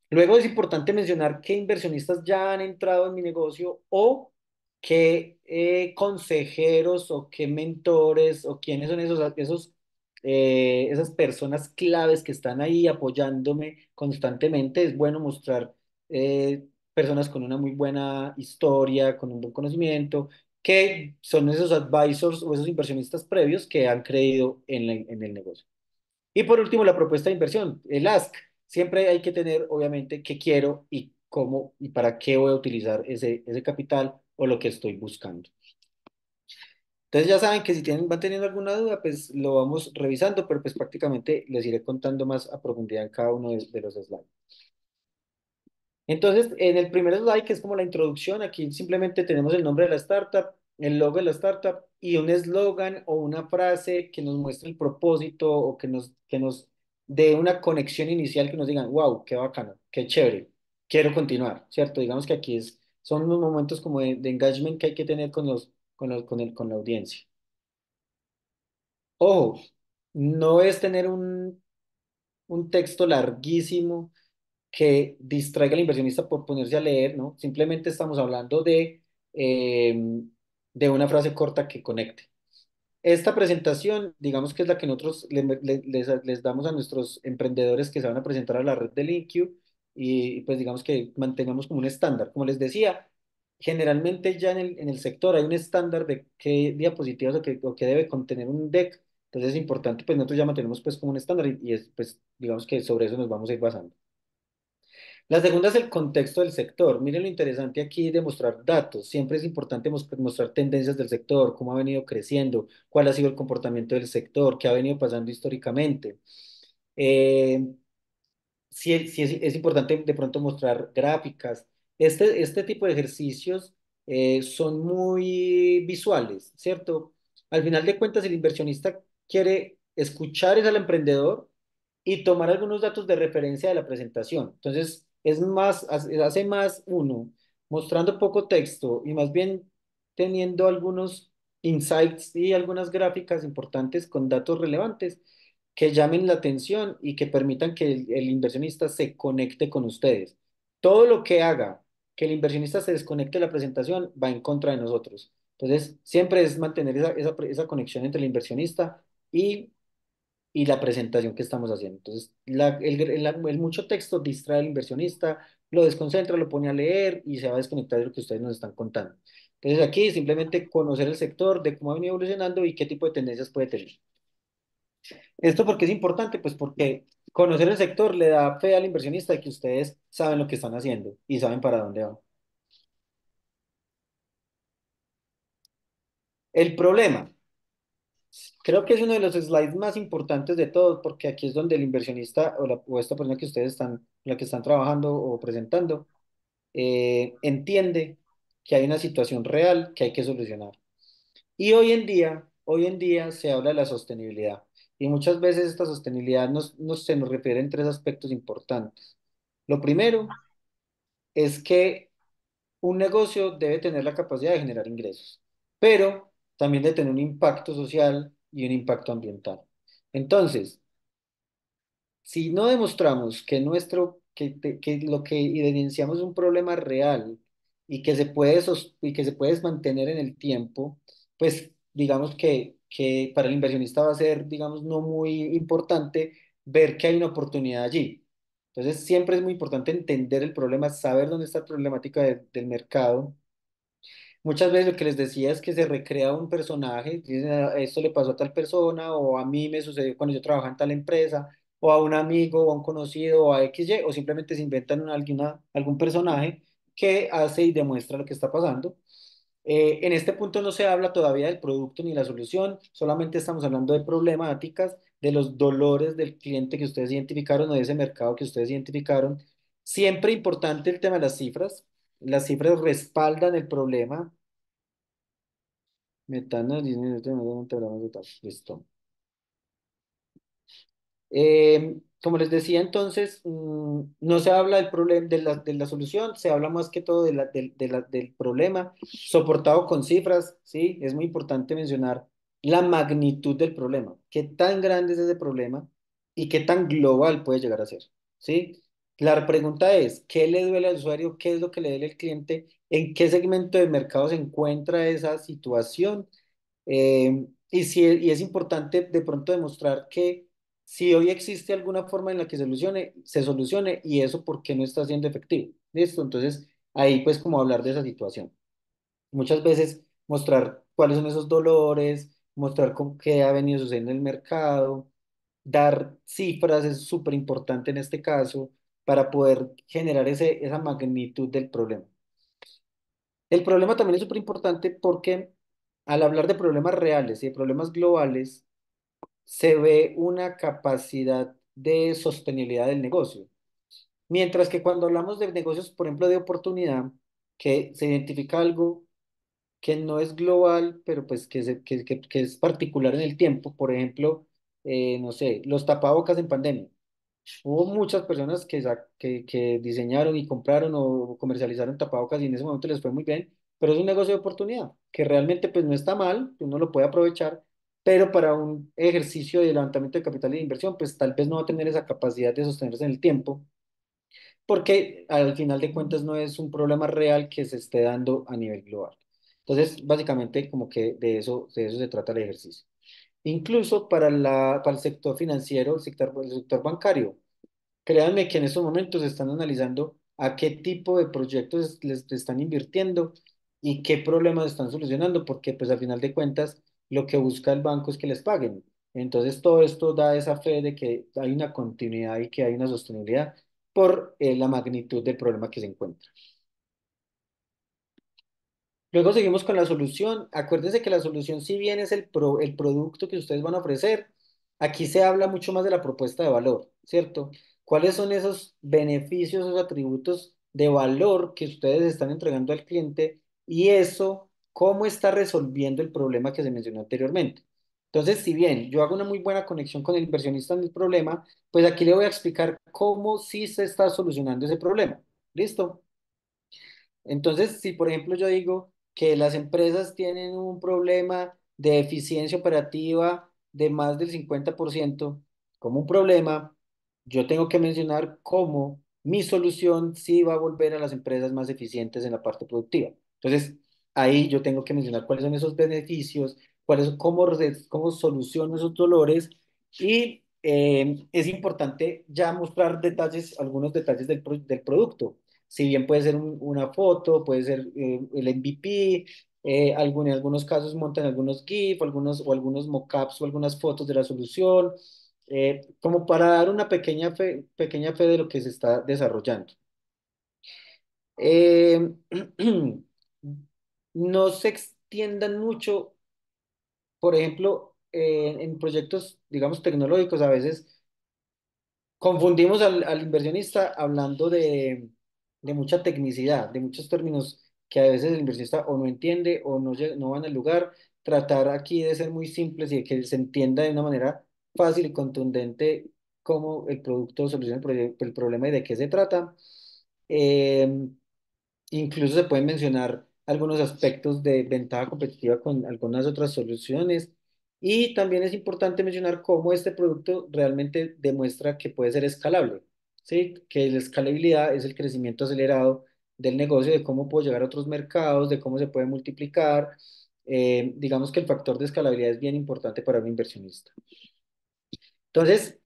Luego es importante mencionar qué inversionistas ya han entrado en mi negocio o qué consejeros o qué mentores o quiénes son esas personas claves que están ahí apoyándome constantemente. Es bueno mostrar personas con una muy buena historia, con un buen conocimiento, que son esos advisors o esos inversionistas previos que han creído en el negocio. Y por último, la propuesta de inversión, el ask. Siempre hay que tener, obviamente, qué quiero y cómo y para qué voy a utilizar ese capital o lo que estoy buscando. Entonces ya saben que si van teniendo alguna duda, pues lo vamos revisando, pero pues prácticamente les iré contando más a profundidad en cada uno de los slides. Entonces, en el primer slide, que es como la introducción, aquí simplemente tenemos el nombre de la startup, el logo de la startup y un eslogan o una frase que nos muestre el propósito o que nos dé una conexión inicial que nos digan, wow, qué bacano, qué chévere, quiero continuar, ¿cierto? Digamos que aquí son unos momentos como de engagement que hay que tener con la audiencia. Ojo, no es tener un texto larguísimo que distraiga al inversionista por ponerse a leer, ¿no? Simplemente estamos hablando de una frase corta que conecte. Esta presentación, digamos que es la que nosotros les damos a nuestros emprendedores que se van a presentar a la red de LinkU y pues digamos que mantengamos como un estándar. Como les decía, generalmente ya en el sector hay un estándar de qué diapositivas o qué debe contener un deck. Entonces es importante, pues nosotros ya mantenemos pues como un estándar y es, pues digamos que sobre eso nos vamos a ir basando. La segunda es el contexto del sector. Miren lo interesante aquí de mostrar datos. Siempre es importante mostrar tendencias del sector, cómo ha venido creciendo, cuál ha sido el comportamiento del sector, qué ha venido pasando históricamente. Eh, sí es importante de pronto mostrar gráficas. Este tipo de ejercicios son muy visuales, ¿cierto? Al final de cuentas, el inversionista quiere escuchar es al emprendedor y tomar algunos datos de referencia de la presentación. Entonces, hace más uno mostrando poco texto y más bien teniendo algunos insights y algunas gráficas importantes con datos relevantes que llamen la atención y que permitan que el inversionista se conecte con ustedes. Todo lo que haga que el inversionista se desconecte de la presentación va en contra de nosotros. Entonces, siempre es mantener esa conexión entre el inversionista y, y la presentación que estamos haciendo. Entonces, el mucho texto distrae al inversionista, lo desconcentra, lo pone a leer y se va a desconectar de lo que ustedes nos están contando. Entonces, aquí simplemente conocer el sector, de cómo ha venido evolucionando y qué tipo de tendencias puede tener. ¿Esto por qué es importante? Pues porque conocer el sector le da fe al inversionista de que ustedes saben lo que están haciendo y saben para dónde van. El problema, creo que es uno de los slides más importantes de todos porque aquí es donde el inversionista o esta persona que ustedes la que están trabajando o presentando, entiende que hay una situación real que hay que solucionar. Y hoy en día se habla de la sostenibilidad. Y muchas veces esta sostenibilidad se nos refiere en tres aspectos importantes. Lo primero es que un negocio debe tener la capacidad de generar ingresos, pero también de tener un impacto social y un impacto ambiental. Entonces, si no demostramos que que lo que evidenciamos es un problema real y que y que se puede mantener en el tiempo, pues digamos que para el inversionista va a ser, digamos, no muy importante ver que hay una oportunidad allí. Entonces, siempre es muy importante entender el problema, saber dónde está la problemática del mercado. Muchas veces lo que les decía es que se recrea un personaje, dicen, "Ah, esto le pasó a tal persona, o a mí me sucedió cuando yo trabajaba en tal empresa, o a un amigo, o a un conocido, o a XY, o simplemente se inventan algún personaje que hace y demuestra lo que está pasando. En este punto no se habla todavía del producto ni la solución, solamente estamos hablando de problemáticas, de los dolores del cliente que ustedes identificaron o de ese mercado que ustedes identificaron. Siempre importante el tema de las cifras respaldan el problema. Metano, disminuye, listo. Como les decía entonces, no se habla del problema, de la solución, se habla más que todo del problema, soportado con cifras, ¿sí? Es muy importante mencionar la magnitud del problema, qué tan grande es ese problema y qué tan global puede llegar a ser, ¿sí? La pregunta es, ¿qué le duele al usuario? ¿Qué es lo que le duele al cliente? ¿En qué segmento de mercado se encuentra esa situación? Y es importante de pronto demostrar que si hoy existe alguna forma en la que se solucione y eso por qué no está siendo efectivo. ¿Listo? Entonces, ahí pues como hablar de esa situación. Muchas veces mostrar cuáles son esos dolores, mostrar qué ha venido sucediendo en el mercado, dar cifras es súper importante en este caso para poder generar esa magnitud del problema. El problema también es súper importante porque al hablar de problemas reales y de problemas globales, se ve una capacidad de sostenibilidad del negocio. Mientras que cuando hablamos de negocios, por ejemplo, de oportunidad, que se identifica algo que no es global, pero pues que es particular en el tiempo, por ejemplo, no sé, los tapabocas en pandemia. Hubo muchas personas que diseñaron y compraron o comercializaron tapabocas y en ese momento les fue muy bien, pero es un negocio de oportunidad que realmente pues no está mal, uno lo puede aprovechar, pero para un ejercicio de levantamiento de capital y de inversión pues tal vez no va a tener esa capacidad de sostenerse en el tiempo, porque al final de cuentas no es un problema real que se esté dando a nivel global. Entonces, básicamente como que de eso se trata el ejercicio. Incluso para el sector financiero, el sector bancario. Créanme que en estos momentos están analizando a qué tipo de proyectos les están invirtiendo y qué problemas están solucionando, porque pues al final de cuentas lo que busca el banco es que les paguen. Entonces todo esto da esa fe de que hay una continuidad y que hay una sostenibilidad por la magnitud del problema que se encuentra. Luego seguimos con la solución. Acuérdense que la solución, si bien es el producto que ustedes van a ofrecer, aquí se habla mucho más de la propuesta de valor, ¿cierto? ¿Cuáles son esos beneficios, esos atributos de valor que ustedes están entregando al cliente y eso, cómo está resolviendo el problema que se mencionó anteriormente? Entonces, si bien yo hago una muy buena conexión con el inversionista en el problema, pues aquí le voy a explicar cómo sí se está solucionando ese problema. ¿Listo? Entonces, si por ejemplo yo digo que las empresas tienen un problema de eficiencia operativa de más del 50% como un problema, yo tengo que mencionar cómo mi solución sí va a volver a las empresas más eficientes en la parte productiva. Entonces, ahí yo tengo que mencionar cuáles son esos beneficios, cómo soluciono esos dolores y es importante ya mostrar algunos detalles del producto. Si bien puede ser una foto, puede ser el MVP, en algunos casos montan algunos GIF, o algunos mockups o algunas fotos de la solución, como para dar una pequeña fe de lo que se está desarrollando. Eh, no se extiendan mucho, por ejemplo, en proyectos, digamos, tecnológicos, a veces confundimos al inversionista hablando de mucha tecnicidad, de muchos términos que a veces el inversionista o no entiende o no van al lugar. Tratar aquí de ser muy simples y de que se entienda de una manera fácil y contundente cómo el producto soluciona el problema y de qué se trata. Eh, Incluso se pueden mencionar algunos aspectos de ventaja competitiva con algunas otras soluciones. Y también es importante mencionar cómo este producto realmente demuestra que puede ser escalable, ¿sí? Que la escalabilidad es el crecimiento acelerado del negocio, de cómo puedo llegar a otros mercados, de cómo se puede multiplicar. Digamos que el factor de escalabilidad es bien importante para un inversionista. Entonces,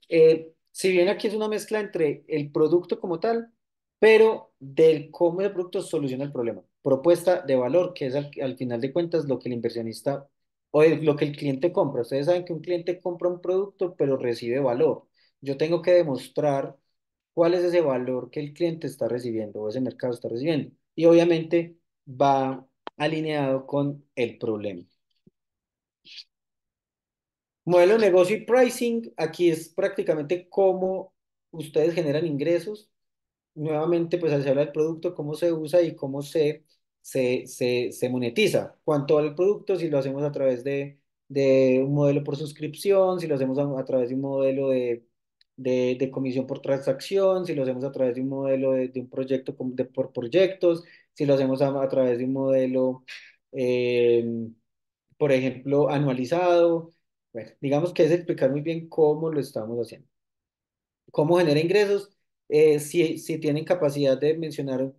si bien aquí es una mezcla entre el producto como tal, pero del cómo el producto soluciona el problema. Propuesta de valor, que es al final de cuentas lo que el inversionista lo que el cliente compra. Ustedes saben que un cliente compra un producto, pero recibe valor. Yo tengo que demostrar cuál es ese valor que el cliente está recibiendo o ese mercado está recibiendo. Y obviamente va alineado con el problema. Modelo de negocio y pricing, aquí es prácticamente cómo ustedes generan ingresos. Nuevamente, pues se habla del producto, cómo se usa y cómo se monetiza. ¿Cuánto vale el producto? Si lo hacemos a través de un modelo por suscripción, si lo hacemos a través de un modelo de comisión por transacción, si lo hacemos a través de un modelo de un proyecto por proyectos, si lo hacemos a través de un modelo, eh, por ejemplo, anualizado. Bueno, digamos que es explicar muy bien cómo lo estamos haciendo. ¿Cómo genera ingresos? Si tienen capacidad de mencionar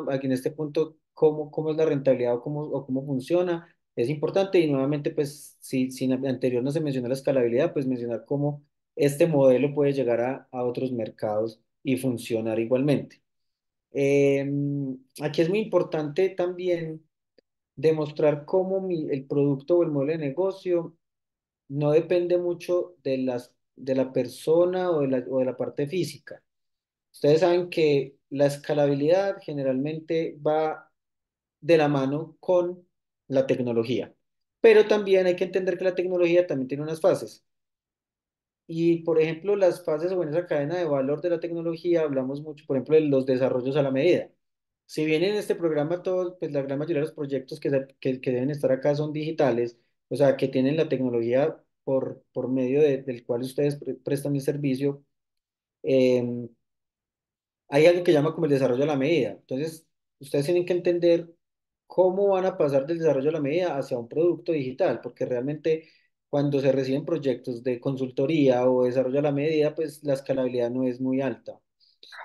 aquí en este punto cómo es la rentabilidad o cómo funciona, es importante. Y nuevamente, pues, si anterior no se menciona la escalabilidad, pues mencionar cómo este modelo puede llegar a otros mercados y funcionar igualmente. Aquí es muy importante también demostrar cómo el producto o el modelo de negocio no depende mucho de la persona o de la parte física. Ustedes saben que la escalabilidad generalmente va de la mano con la tecnología, pero también hay que entender que la tecnología también tiene unas fases. Y, por ejemplo, las fases o en esa cadena de valor de la tecnología, hablamos mucho, por ejemplo, de los desarrollos a la medida. Si bien en este programa todos, pues la gran mayoría de los proyectos que deben estar acá son digitales, o sea, que tienen la tecnología por medio del cual ustedes prestan el servicio, eh, hay algo que llama como el desarrollo a la medida. Entonces, ustedes tienen que entender cómo van a pasar del desarrollo a la medida hacia un producto digital, porque realmente cuando se reciben proyectos de consultoría o desarrollo a la medida, pues la escalabilidad no es muy alta.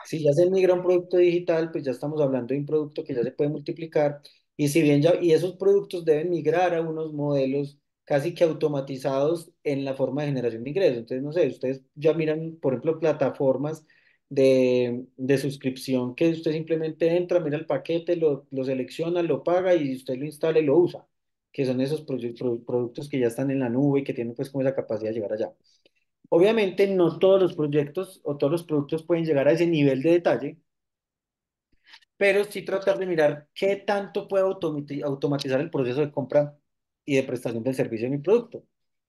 Si ya se migra a un producto digital, pues ya estamos hablando de un producto que ya se puede multiplicar y si bien y esos productos deben migrar a unos modelos casi que automatizados en la forma de generación de ingresos. Entonces, no sé, ustedes ya miran, por ejemplo, plataformas de suscripción que usted simplemente entra, mira el paquete, lo selecciona, lo paga y usted lo instala y lo usa, que son esos productos que ya están en la nube y que tienen pues como esa capacidad de llegar allá. Obviamente no todos los proyectos o todos los productos pueden llegar a ese nivel de detalle, pero sí tratar de mirar qué tanto puedo automatizar el proceso de compra y de prestación del servicio de mi producto.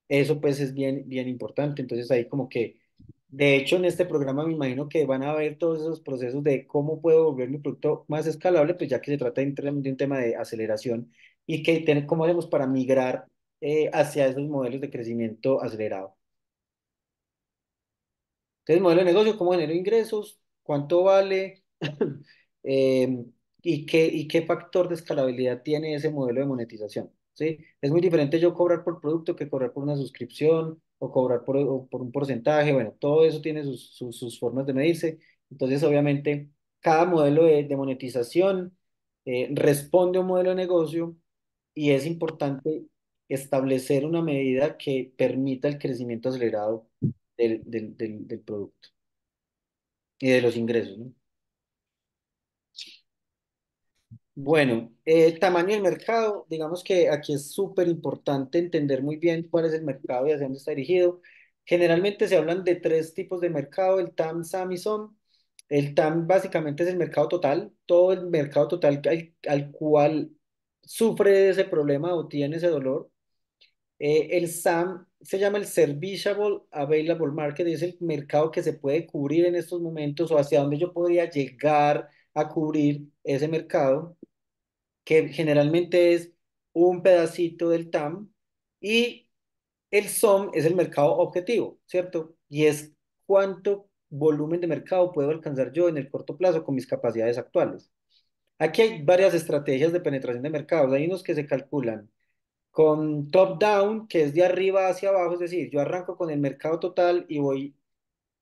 Eso pues es bien, bien importante. Entonces ahí como que, de hecho en este programa me imagino que van a ver todos esos procesos de cómo puedo volver mi producto más escalable, pues ya que se trata de un tema de aceleración y que cómo hacemos para migrar hacia esos modelos de crecimiento acelerado. Entonces, modelo de negocio, cómo genero ingresos, cuánto vale, eh, y qué factor de escalabilidad tiene ese modelo de monetización, ¿sí? Es muy diferente yo cobrar por producto que cobrar por una suscripción o cobrar por un porcentaje. Bueno, todo eso tiene sus formas de medirse. Entonces, obviamente, cada modelo de monetización responde a un modelo de negocio y es importante establecer una medida que permita el crecimiento acelerado del producto y de los ingresos, ¿no? Bueno, tamaño del mercado, digamos que aquí es súper importante entender muy bien cuál es el mercado y hacia dónde está dirigido. Generalmente se hablan de tres tipos de mercado: el TAM, SAM y SOM. El TAM básicamente es el mercado total, todo el mercado total al cual sufre ese problema o tiene ese dolor. El SAM se llama el Serviceable Available Market, y es el mercado que se puede cubrir en estos momentos o hacia dónde yo podría llegar a cubrir ese mercado, que generalmente es un pedacito del TAM, y el SOM es el mercado objetivo, ¿cierto? Y es cuánto volumen de mercado puedo alcanzar yo en el corto plazo con mis capacidades actuales. Aquí hay varias estrategias de penetración de mercados. Hay unos que se calculan con top-down, que es de arriba hacia abajo, es decir, yo arranco con el mercado total y voy,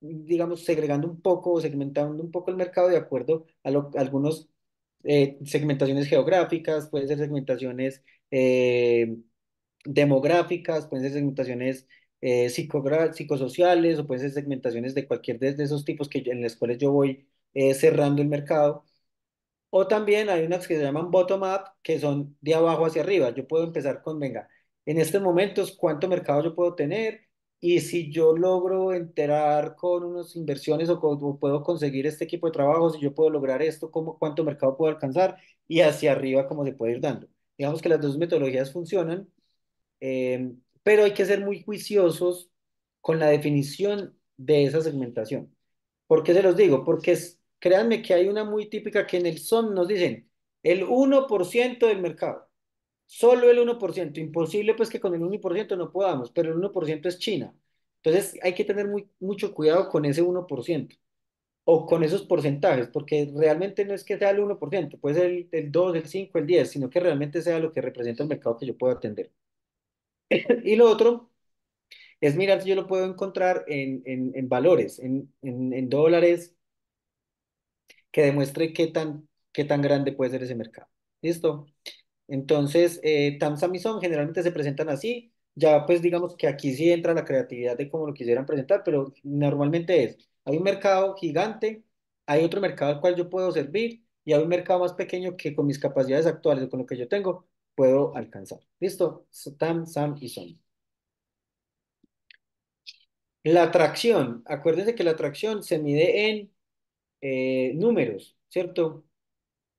digamos, segregando un poco o segmentando un poco el mercado de acuerdo a, a algunos segmentaciones geográficas, pueden ser segmentaciones demográficas, pueden ser segmentaciones psicosociales, o pueden ser segmentaciones de cualquier de esos tipos en los cuales yo voy cerrando el mercado. O también hay unas que se llaman bottom-up, que son de abajo hacia arriba. Yo puedo empezar con, venga, en estos momentos, ¿cuánto mercado yo puedo tener? Y si yo logro enterar con unas inversiones o puedo conseguir este equipo de trabajo, si yo puedo lograr esto, ¿cuánto mercado puedo alcanzar? Y hacia arriba, ¿cómo se puede ir dando? Digamos que las dos metodologías funcionan, pero hay que ser muy juiciosos con la definición de esa segmentación. ¿Por qué se los digo? Porque créanme que hay una muy típica que en el SOM nos dicen el 1% del mercado, solo el 1%. Imposible pues que con el 1% no podamos, pero el 1% es China. Entonces hay que tener mucho cuidado con ese 1% o con esos porcentajes, porque realmente no es que sea el 1%, puede ser el 2, el 5, el 10, sino que realmente sea lo que representa el mercado que yo puedo atender. Y lo otro es mirar si yo lo puedo encontrar en valores, en dólares, que demuestre qué tan grande puede ser ese mercado. ¿Listo? Entonces, TAMSAM y SOM generalmente se presentan así. Ya pues digamos que aquí sí entra la creatividad de cómo lo quisieran presentar, pero normalmente hay un mercado gigante, hay otro mercado al cual yo puedo servir, y hay un mercado más pequeño que con mis capacidades actuales o con lo que yo tengo puedo alcanzar. ¿Listo? TAM, SAM y SOM. La atracción, acuérdense que la atracción se mide en números, ¿cierto?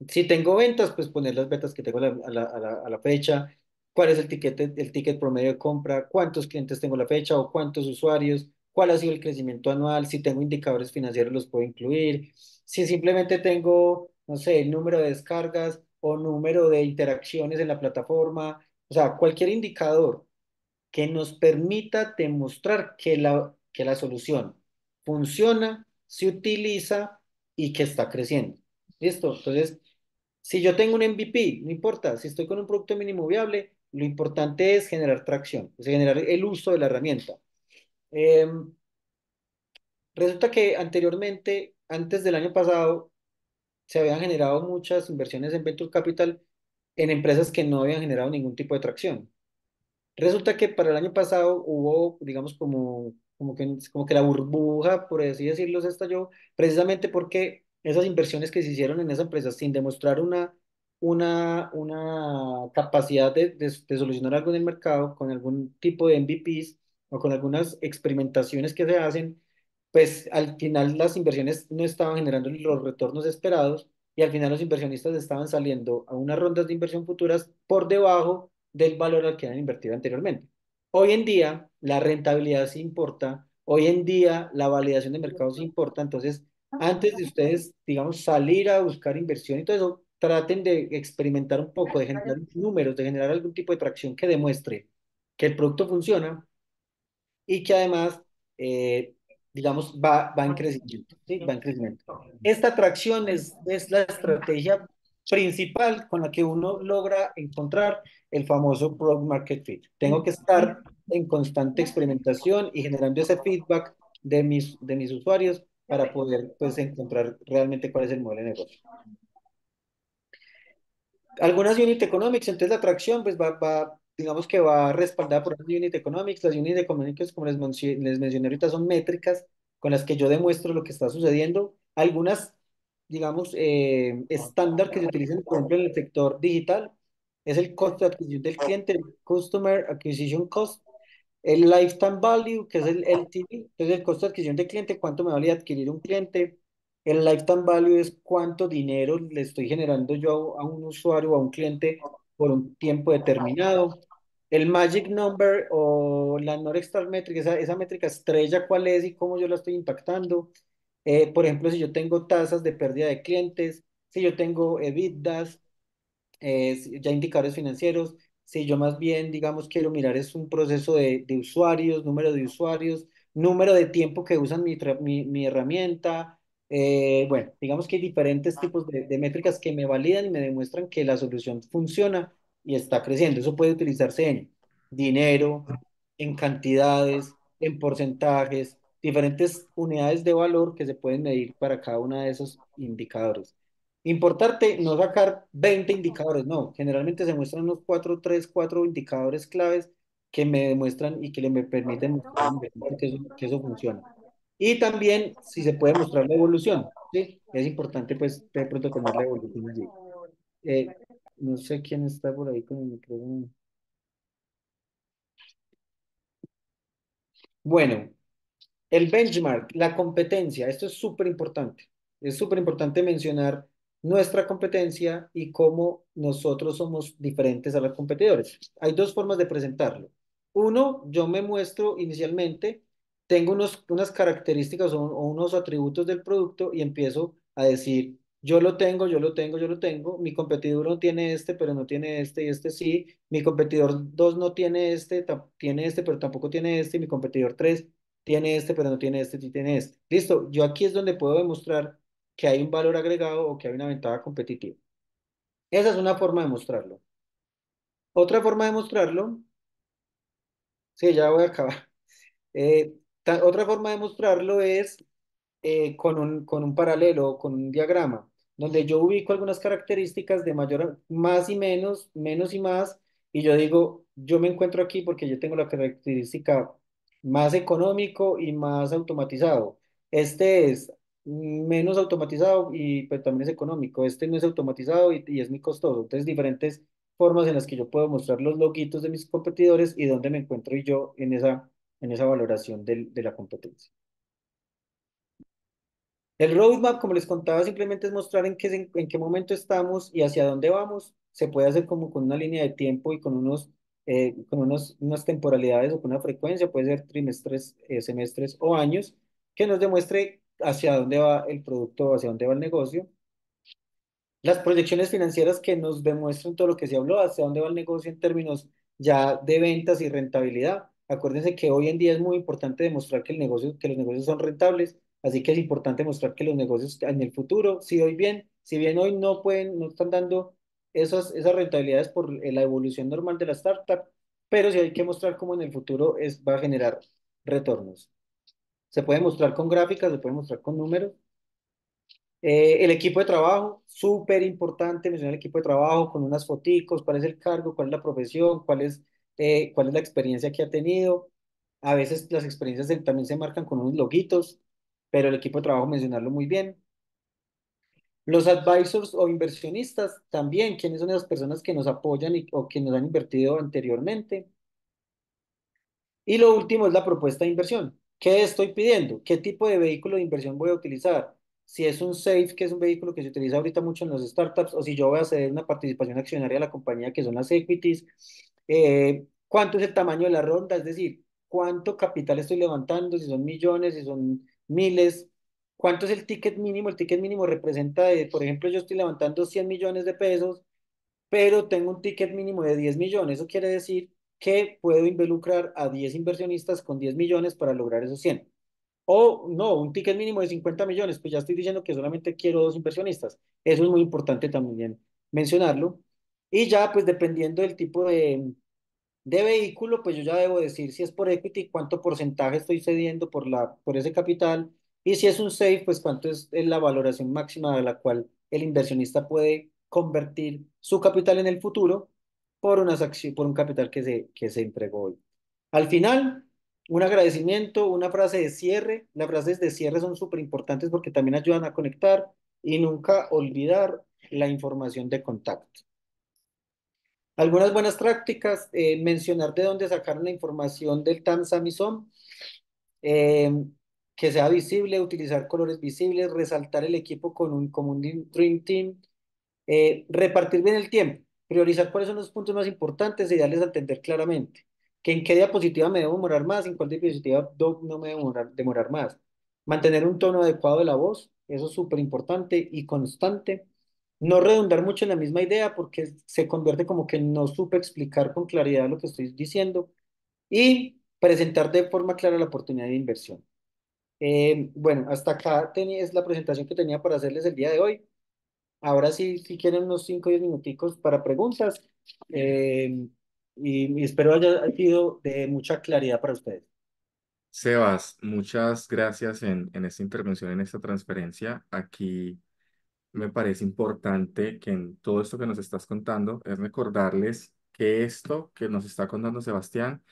Si tengo ventas, pues poner las ventas que tengo a la fecha, cuál es el ticket promedio de compra, cuántos clientes tengo a la fecha o cuántos usuarios, cuál ha sido el crecimiento anual, si tengo indicadores financieros los puedo incluir, si simplemente tengo, no sé, el número de descargas o número de interacciones en la plataforma, o sea, cualquier indicador que nos permita demostrar que la solución funciona, se utiliza y que está creciendo. ¿Listo? Entonces, si yo tengo un MVP, no importa, si estoy con un producto mínimo viable, lo importante es generar tracción, es generar el uso de la herramienta. Resulta que anteriormente, antes del año pasado, se habían generado muchas inversiones en Venture Capital en empresas que no habían generado ningún tipo de tracción. Resulta que para el año pasado hubo, digamos, como que la burbuja, por así decirlo, se estalló, precisamente porque esas inversiones que se hicieron en esa empresa sin demostrar una capacidad de solucionar algo en el mercado, con algún tipo de MVPs o con algunas experimentaciones que se hacen, pues al final las inversiones no estaban generando los retornos esperados, y al final los inversionistas estaban saliendo a unas rondas de inversión futuras por debajo del valor al que han invertido anteriormente. Hoy en día, la rentabilidad sí importa, hoy en día la validación de mercado sí importa. Entonces, antes de ustedes, digamos, salir a buscar inversión y todo eso, traten de experimentar un poco, de generar números, de generar algún tipo de tracción que demuestre que el producto funciona y que además, digamos, va en crecimiento, ¿sí? Va en crecimiento. Esta atracción es la estrategia principal con la que uno logra encontrar el famoso product market fit. Tengo que estar en constante experimentación y generando ese feedback de mis usuarios para poder, pues, encontrar realmente cuál es el modelo de negocio. Algunas unit economics, entonces la atracción pues digamos que va respaldada por las unit economics. Las unit economics, como les mencioné ahorita, son métricas con las que yo demuestro lo que está sucediendo. Algunas, digamos, estándar que se utilizan, por ejemplo, en el sector digital, es el costo de adquisición del cliente, el Customer Acquisition Cost, el Lifetime Value, que es el LTV, entonces el costo de adquisición de cliente, cuánto me vale adquirir un cliente. El Lifetime Value es cuánto dinero le estoy generando yo a un usuario o a un cliente por un tiempo determinado. El Magic Number o la North Star Metric, esa métrica estrella, cuál es y cómo yo la estoy impactando. Por ejemplo, si yo tengo tasas de pérdida de clientes, si yo tengo EBITDAs, ya indicadores financieros. Si yo más bien, digamos, quiero mirar es un proceso de usuarios, número de usuarios, número de tiempo que usan mi herramienta. Bueno, digamos que hay diferentes tipos de métricas que me validan y me demuestran que la solución funciona y está creciendo. Eso puede utilizarse en dinero, en cantidades, en porcentajes, diferentes unidades de valor que se pueden medir para cada uno de esos indicadores. Importante no sacar 20 indicadores, no. Generalmente se muestran unos 4, 3, 4 indicadores claves que me demuestran y que me permiten mostrar al inversionista que eso funciona. Y también si se puede mostrar la evolución, ¿sí? Es importante pues de pronto tener la evolución allí. Eh, no sé quién está por ahí con el micrófono. Bueno, el benchmark, la competencia, esto es súper importante. Es súper importante mencionar nuestra competencia y cómo nosotros somos diferentes a los competidores. Hay dos formas de presentarlo. Uno, yo me muestro inicialmente, tengo unas características o unos atributos del producto y empiezo a decir, yo lo tengo, yo lo tengo, yo lo tengo, mi competidor no tiene este, pero no tiene este y este sí, mi competidor 2 no tiene este, tiene este, pero tampoco tiene este, y mi competidor 3 tiene este, pero no tiene este, sí tiene este. Listo, yo aquí es donde puedo demostrar que hay un valor agregado o que hay una ventaja competitiva. Esa es una forma de mostrarlo. Otra forma de mostrarlo, sí, ya voy a acabar. Otra forma de mostrarlo es con un paralelo, con un diagrama, donde yo ubico algunas características de mayor, más y menos, menos y más, y yo digo, yo me encuentro aquí porque yo tengo la característica más económico y más automatizado. Este es menos automatizado y pues, también es económico. Este no es automatizado y es muy costoso. Entonces, diferentes formas en las que yo puedo mostrar los logitos de mis competidores y dónde me encuentro yo en esa valoración de la competencia. El roadmap, como les contaba, simplemente es mostrar en qué momento estamos y hacia dónde vamos. Se puede hacer como con una línea de tiempo y unas temporalidades o con una frecuencia, puede ser trimestres, semestres o años, que nos demuestre hacia dónde va el producto, hacia dónde va el negocio. Las proyecciones financieras que nos demuestran todo lo que se habló, hacia dónde va el negocio en términos ya de ventas y rentabilidad. Acuérdense que hoy en día es muy importante demostrar que los negocios son rentables, así que es importante mostrar que los negocios en el futuro, si bien hoy no están dando esas rentabilidades por la evolución normal de la startup, pero sí hay que mostrar cómo en el futuro va a generar retornos. Se puede mostrar con gráficas, se puede mostrar con números. El equipo de trabajo, súper importante mencionar el equipo de trabajo con unas foticos, cuál es el cargo, cuál es la profesión, cuál es la experiencia que ha tenido. A veces las experiencias también se marcan con unos loguitos, pero el equipo de trabajo mencionarlo muy bien. Los advisors o inversionistas también, quiénes son esas personas que nos apoyan o que nos han invertido anteriormente. Y lo último es la propuesta de inversión. ¿Qué estoy pidiendo? ¿Qué tipo de vehículo de inversión voy a utilizar? Si es un SAFE, que es un vehículo que se utiliza ahorita mucho en las startups, o si yo voy a ceder una participación accionaria a la compañía, que son las equities. ¿Cuánto es el tamaño de la ronda? Es decir, ¿cuánto capital estoy levantando? Si son millones, si son miles. ¿Cuánto es el ticket mínimo? El ticket mínimo representa, por ejemplo, yo estoy levantando 100 millones de pesos, pero tengo un ticket mínimo de 10 millones. Eso quiere decir que puedo involucrar a 10 inversionistas con 10 millones para lograr esos 100. O no, un ticket mínimo de 50 millones, pues ya estoy diciendo que solamente quiero dos inversionistas. Eso es muy importante también mencionarlo. Y ya, pues dependiendo del tipo de vehículo, pues yo ya debo decir si es por equity, cuánto porcentaje estoy cediendo por ese capital. Y si es un safe, pues cuánto es la valoración máxima a la cual el inversionista puede convertir su capital en el futuro por un capital que se entregó hoy. Al final, un agradecimiento, una frase de cierre. Las frases de cierre son súper importantes porque también ayudan a conectar y nunca olvidar la información de contacto. Algunas buenas prácticas, mencionar de dónde sacaron la información del TAM Samsung, eh, que sea visible, utilizar colores visibles, resaltar el equipo como un Dream Team, repartir bien el tiempo, priorizar cuáles son los puntos más importantes y darles a entender claramente que en qué diapositiva me debo demorar más, en cuál diapositiva no me debo demorar más. Mantener un tono adecuado de la voz, eso es súper importante y constante. no redundar mucho en la misma idea porque se convierte como que no supe explicar con claridad lo que estoy diciendo y presentar de forma clara la oportunidad de inversión. Bueno, hasta acá es la presentación que tenía para hacerles el día de hoy. Ahora sí, si quieren unos 5 o 10 minuticos para preguntas eh, y espero haya sido de mucha claridad para ustedes. Sebas, muchas gracias en esta intervención, en esta transferencia. Aquí me parece importante que en todo esto que nos estás contando es recordarles que esto que nos está contando Sebastián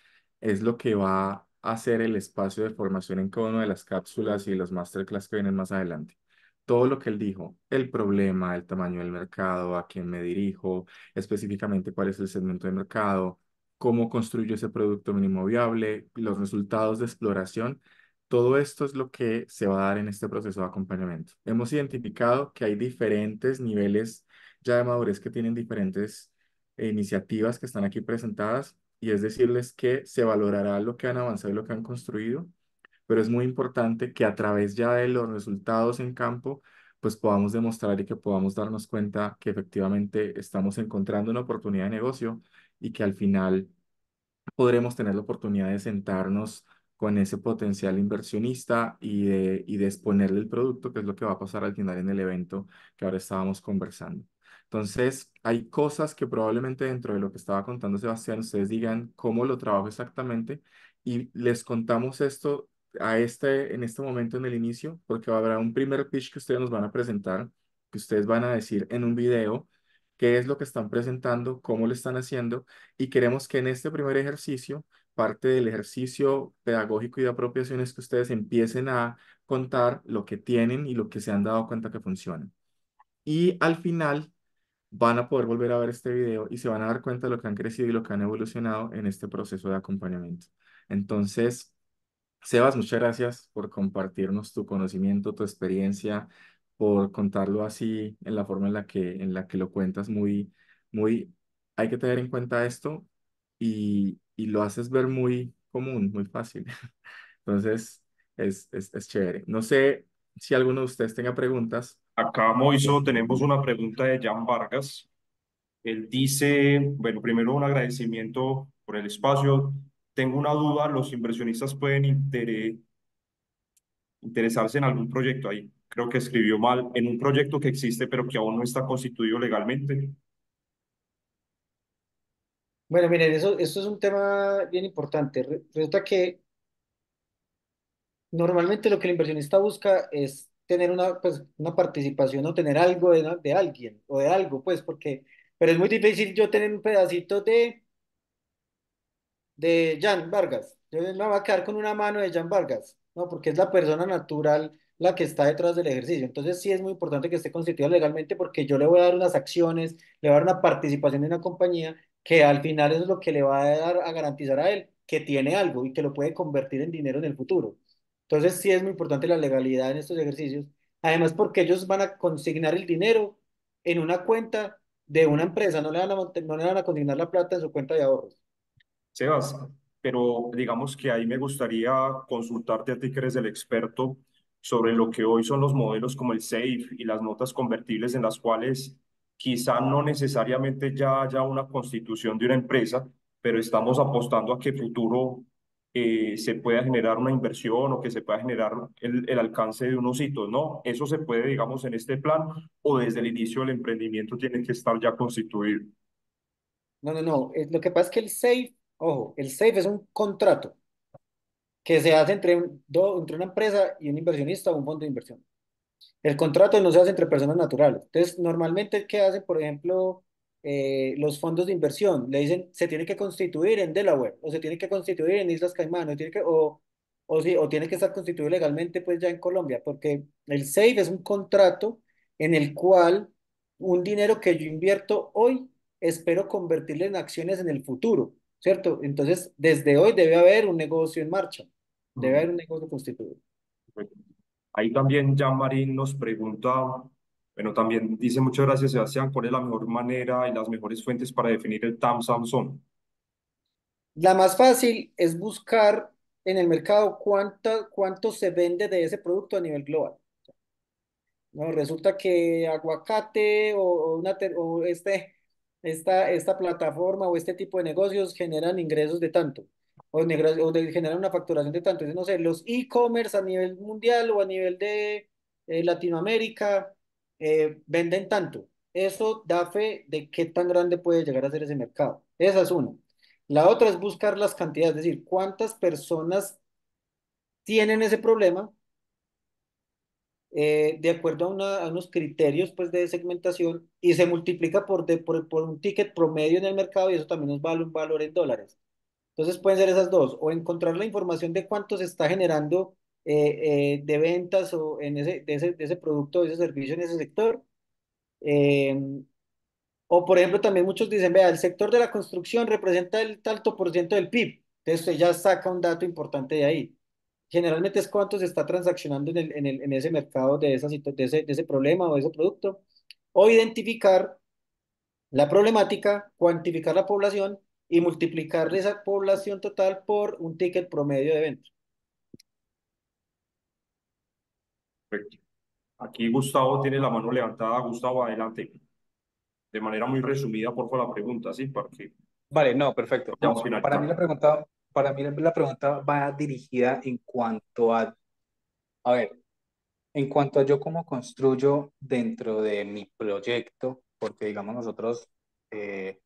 es lo que va a ser el espacio de formación en cada una de las cápsulas y los masterclass que vienen más adelante. Todo lo que él dijo, el problema, el tamaño del mercado, a quién me dirijo, específicamente cuál es el segmento de mercado, cómo construyo ese producto mínimo viable, los resultados de exploración. Todo esto es lo que se va a dar en este proceso de acompañamiento. Hemos identificado que hay diferentes niveles ya de madurez que tienen diferentes iniciativas que están aquí presentadas y es decirles que se valorará lo que han avanzado y lo que han construido, pero es muy importante que a través ya de los resultados en campo, pues podamos demostrar y que podamos darnos cuenta que efectivamente estamos encontrando una oportunidad de negocio y que al final podremos tener la oportunidad de sentarnos con ese potencial inversionista y de exponerle el producto, que es lo que va a pasar al final en el evento que ahora estábamos conversando. Entonces, hay cosas que probablemente dentro de lo que estaba contando Sebastián, ustedes digan cómo lo trabajo exactamente y les contamos esto en este momento en el inicio, porque habrá un primer pitch que ustedes nos van a presentar, que ustedes van a decir en un video qué es lo que están presentando, cómo lo están haciendo y queremos que en este primer ejercicio, parte del ejercicio pedagógico y de apropiación es que ustedes empiecen a contar lo que tienen y lo que se han dado cuenta que funciona. Y al final van a poder volver a ver este video y se van a dar cuenta de lo que han crecido y lo que han evolucionado en este proceso de acompañamiento. Entonces, Sebas, muchas gracias por compartirnos tu conocimiento, tu experiencia, por contarlo así en la forma en la que lo cuentas, muy, hay que tener en cuenta esto y lo haces ver muy común, muy fácil. Entonces, es chévere. No sé si alguno de ustedes tenga preguntas. Acá, Moiso, tenemos una pregunta de Jan Vargas. Él dice, bueno, primero un agradecimiento por el espacio. Tengo una duda, ¿los inversionistas pueden interesarse en algún proyecto? Ahí creo que escribió mal, en un proyecto que existe pero que aún no está constituido legalmente. Bueno, miren, eso es un tema bien importante. Resulta que normalmente lo que el inversionista busca es tener una, pues, una participación o tener algo de alguien o de algo, pues, porque, pero es muy difícil yo tener un pedacito de Jan Vargas. Yo me voy a quedar con una mano de Jan Vargas, ¿no? Porque es la persona natural la que está detrás del ejercicio. Entonces sí es muy importante que esté constituido legalmente porque yo le voy a dar unas acciones, le voy a dar una participación en una compañía que al final es lo que le va a dar a garantizar a él que tiene algo y que lo puede convertir en dinero en el futuro. Entonces sí es muy importante la legalidad en estos ejercicios. Además porque ellos van a consignar el dinero en una cuenta de una empresa, no le van a consignar la plata en su cuenta de ahorros. Sebas, pero digamos que ahí me gustaría consultarte a ti que eres el experto sobre lo que hoy son los modelos como el SAFE y las notas convertibles en las cuales quizá no necesariamente ya haya una constitución de una empresa, pero estamos apostando a que futuro se pueda generar una inversión o que se pueda generar el alcance de unos hitos, ¿no? Eso se puede, digamos, en este plan o desde el inicio del emprendimiento tiene que estar ya constituido. No, no, no. Lo que pasa es que el SAFE, ojo, el SAFE es un contrato que se hace entre una empresa y un inversionista o un fondo de inversión. El contrato no se hace entre personas naturales. Entonces, normalmente, ¿qué hacen, por ejemplo, los fondos de inversión? Le dicen, se tiene que constituir en Delaware, o se tiene que constituir en Islas Caimán, o tiene que estar constituido legalmente, pues ya en Colombia, porque el SAFE es un contrato en el cual un dinero que yo invierto hoy, espero convertirlo en acciones en el futuro, ¿cierto? Entonces, desde hoy debe haber un negocio en marcha, debe haber un negocio constituido. Ahí también Jean-Marie nos pregunta, bueno, también dice muchas gracias Sebastián, ¿cuál es la mejor manera y las mejores fuentes para definir el TAM Samsung? La más fácil es buscar en el mercado cuánto se vende de ese producto a nivel global. No, resulta que aguacate o esta plataforma o este tipo de negocios generan ingresos de tanto, generan una facturación de tanto. Entonces, no sé, los e-commerce a nivel mundial o a nivel de Latinoamérica venden tanto. Eso da fe de qué tan grande puede llegar a ser ese mercado. Esa es una. La otra es buscar las cantidades, es decir, cuántas personas tienen ese problema de acuerdo a unos criterios pues, de segmentación y se multiplica por un ticket promedio en el mercado y eso también nos vale un valor en dólares. Entonces pueden ser esas dos, o encontrar la información de cuánto se está generando de ventas o de ese producto, de ese servicio en ese sector. eh, o por ejemplo, también muchos dicen, vea, el sector de la construcción representa el tanto por ciento del PIB. Entonces usted ya saca un dato importante de ahí. Generalmente es cuánto se está transaccionando en ese mercado de ese problema o de ese producto. O identificar la problemática, cuantificar la población y multiplicar esa población total por un ticket promedio de venta. Perfecto. Aquí Gustavo tiene la mano levantada. Gustavo, adelante. De manera muy resumida, por favor, la pregunta, ¿sí? Para que Vale, no, perfecto. vayamos No, finalizando. para mí la pregunta va dirigida en cuanto a ver, en cuanto a yo cómo construyo dentro de mi proyecto, porque digamos nosotros, eh,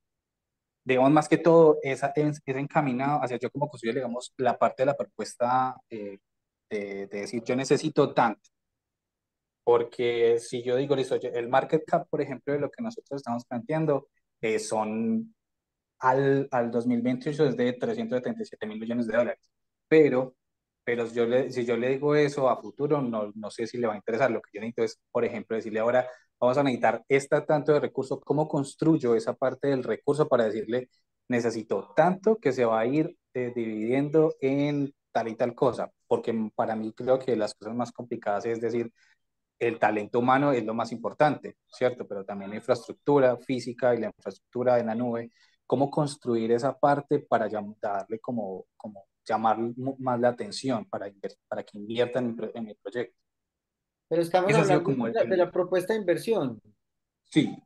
digamos más que todo, es encaminado hacia yo cómo construyo, digamos, la parte de la propuesta de decir, yo necesito tanto, porque si yo digo, listo, el market cap, por ejemplo, de lo que nosotros estamos planteando, son al 2028 es de 377.000 millones de dólares. Pero, si yo le digo eso a futuro, no sé si le va a interesar. Lo que yo necesito es, por ejemplo, decirle ahora, vamos a necesitar esta tanto de recurso, ¿cómo construyo esa parte del recurso para decirle, necesito tanto que se va a ir dividiendo en tal y tal cosa? Porque para mí creo que las cosas más complicadas es decir, el talento humano es lo más importante, ¿cierto? Pero también la infraestructura física y la infraestructura en la nube, cómo construir esa parte para darle como llamar más la atención, para que inviertan en mi proyecto. Pero estamos Ese ha sido hablando como de la propuesta de inversión. sí,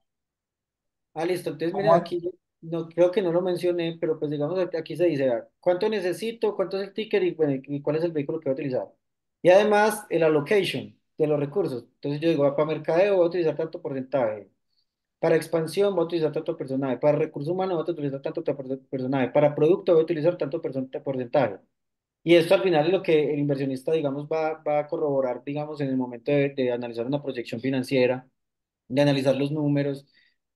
Ah, listo. Entonces, mire, ¿cómo? aquí no, creo que no lo mencioné, pero pues digamos aquí se dice, vea, ¿cuánto necesito? ¿Cuánto es el ticket? Y, bueno, y cuál es el vehículo que voy a utilizar. Y además, el allocation de los recursos. Entonces yo digo, para mercadeo voy a utilizar tanto porcentaje. Para expansión voy a utilizar tanto personaje. Para recursos humanos voy a utilizar tanto personaje. Para producto voy a utilizar tanto porcentaje. Y esto al final es lo que el inversionista, digamos, va a corroborar, digamos, en el momento de analizar una proyección financiera, de analizar los números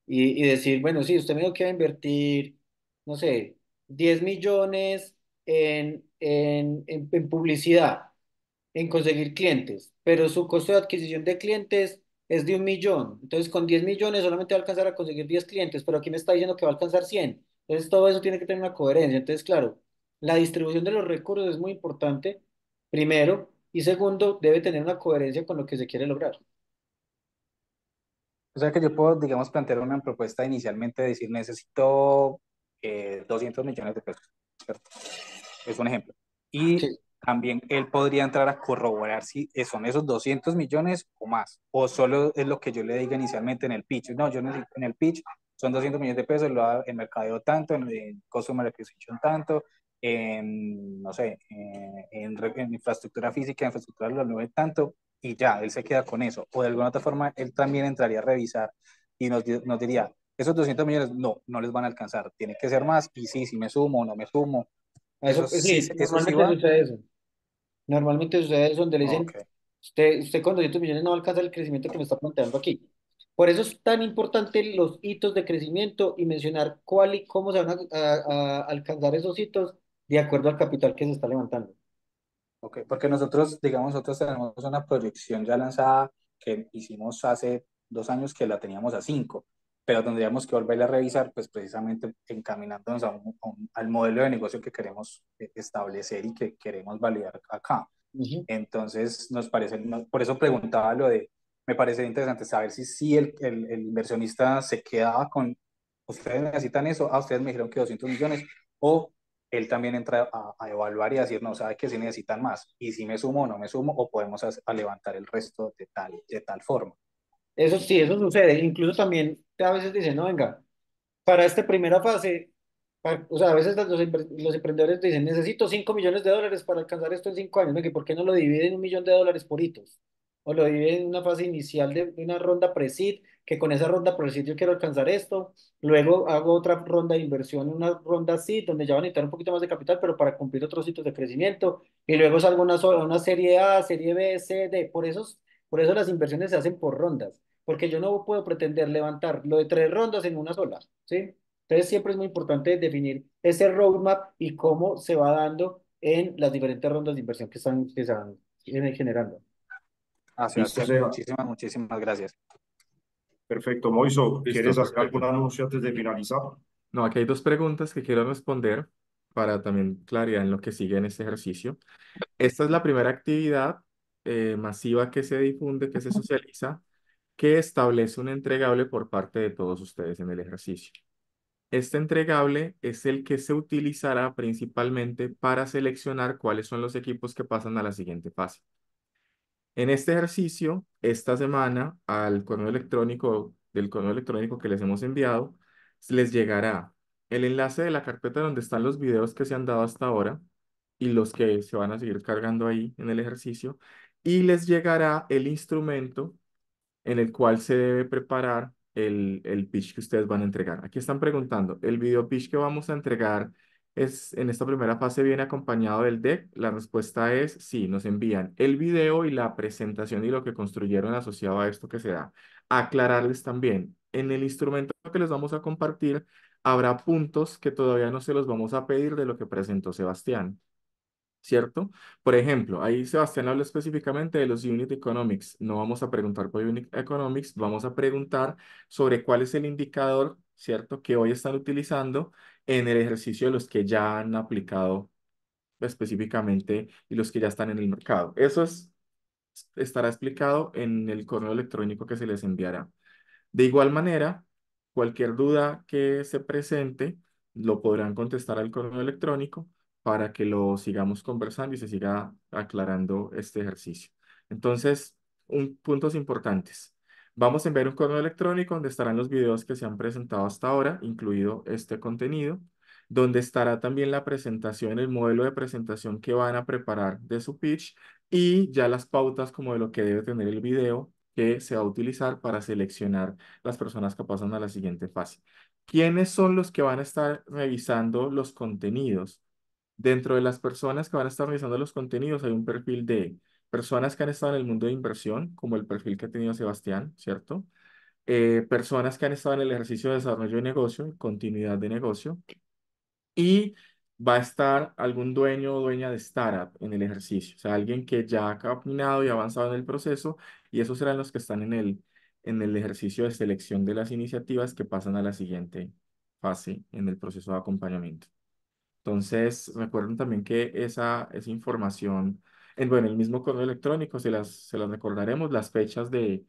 y decir, bueno, sí, usted me dijo que va a invertir, no sé, 10 millones en publicidad, en conseguir clientes, pero su costo de adquisición de clientes es de 1 millón. Entonces, con 10 millones solamente va a alcanzar a conseguir 10 clientes, pero aquí me está diciendo que va a alcanzar 100. Entonces, todo eso tiene que tener una coherencia. Entonces, claro, la distribución de los recursos es muy importante, primero, y segundo, debe tener una coherencia con lo que se quiere lograr. O sea que yo puedo, digamos, plantear una propuesta inicialmente de decir, necesito 200 millones de pesos, ¿cierto? Es un ejemplo. Y Sí. también él podría entrar a corroborar si son esos 200 millones o más, o solo es lo que yo le diga inicialmente en el pitch. No, yo necesito en el pitch son 200 millones de pesos, lo hago en mercadeo tanto, en customer acquisition tanto, en, no sé, en infraestructura física, infraestructura de la nube tanto, y ya, él se queda con eso. O de alguna otra forma, él también entraría a revisar y nos diría, esos 200 millones no les van a alcanzar, tiene que ser más, y sí, si me sumo o no me sumo, Eso, sí, eso sí normalmente va. sucede eso. Normalmente sucede eso donde le dicen, Ok. usted con 200 millones no va a alcanzar el crecimiento que me está planteando aquí. Por eso es tan importante los hitos de crecimiento y mencionar cuál y cómo se van a alcanzar esos hitos de acuerdo al capital que se está levantando. Ok, porque nosotros, digamos, nosotros tenemos una proyección ya lanzada que hicimos hace 2 años que la teníamos a 5, pero tendríamos que volverla a revisar, pues precisamente encaminándonos al modelo de negocio que queremos establecer y que queremos validar acá. Ujú. Entonces, por eso preguntaba me parece interesante saber si el inversionista se quedaba con, ustedes necesitan eso, ustedes me dijeron que 200 millones, o él también entra a evaluar y a decir, no, sabe que si necesitan más, y si me sumo o no me sumo, o podemos a levantar el resto de tal forma. Eso sí, eso sucede. Incluso también a veces dicen, no, venga, para esta primera fase, o sea, a veces los emprendedores dicen, necesito 5 millones de dólares para alcanzar esto en 5 años. ¿No? ¿Que ¿Por qué no lo dividen en 1 millón de dólares por hitos? O lo dividen en una fase inicial de una ronda pre-seed, que con esa ronda pre-seed yo quiero alcanzar esto. Luego hago otra ronda de inversión, una ronda seed, donde ya van a necesitar un poquito más de capital, pero para cumplir otros hitos de crecimiento. Y luego salgo una serie A, serie B, C, D. Por eso las inversiones se hacen por rondas, porque yo no puedo pretender levantar lo de 3 rondas en una sola, ¿sí? Entonces siempre es muy importante definir ese roadmap y cómo se va dando en las diferentes rondas de inversión que se van generando. Ah, Listo, Sebastián, Seba. muchísimas gracias. Perfecto. Moiso, Listo, ¿quieres hacer algún perfecto. anuncio antes de finalizar? No, aquí hay dos preguntas que quiero responder para también claridad en lo que sigue en este ejercicio. Esta es la primera actividad masiva que se difunde, que se socializa, que establece un entregable por parte de todos ustedes en el ejercicio. Este entregable es el que se utilizará principalmente para seleccionar cuáles son los equipos que pasan a la siguiente fase. En este ejercicio, esta semana, al correo electrónico del correo electrónico que les hemos enviado, les llegará el enlace de la carpeta donde están los videos que se han dado hasta ahora y los que se van a seguir cargando ahí en el ejercicio, y les llegará el instrumento en el cual se debe preparar el pitch que ustedes van a entregar. Aquí están preguntando, ¿el video pitch que vamos a entregar en esta primera fase viene acompañado del deck? La respuesta es sí, nos envían el video y la presentación y lo que construyeron asociado a esto que se da. Aclararles también, en el instrumento que les vamos a compartir, habrá puntos que todavía no se los vamos a pedir de lo que presentó Sebastián. ¿Cierto? Por ejemplo, ahí Sebastián habla específicamente de los Unit Economics. No vamos a preguntar por Unit Economics, vamos a preguntar sobre cuál es el indicador, ¿cierto?, que hoy están utilizando en el ejercicio de los que ya han aplicado específicamente y los que ya están en el mercado. Estará explicado en el correo electrónico que se les enviará. De igual manera, cualquier duda que se presente, lo podrán contestar al correo electrónico para que lo sigamos conversando y se siga aclarando este ejercicio. Entonces, puntos importantes. Vamos a enviar un correo electrónico donde estarán los videos que se han presentado hasta ahora, incluido este contenido, donde estará también la presentación, el modelo de presentación que van a preparar de su pitch y ya las pautas como de lo que debe tener el video que se va a utilizar para seleccionar las personas que pasan a la siguiente fase. ¿Quiénes son los que van a estar revisando los contenidos? Dentro de las personas que van a estar revisando los contenidos hay un perfil de personas que han estado en el mundo de inversión, como el perfil que ha tenido Sebastián, ¿cierto? Personas que han estado en el ejercicio de desarrollo de negocio, continuidad de negocio, y va a estar algún dueño o dueña de startup en el ejercicio, o sea, alguien que ya ha caminado y avanzado en el proceso, y esos serán los que están en el ejercicio de selección de las iniciativas que pasan a la siguiente fase en el proceso de acompañamiento. Entonces, recuerden también que esa información, bueno, el mismo correo electrónico se las recordaremos, las fechas de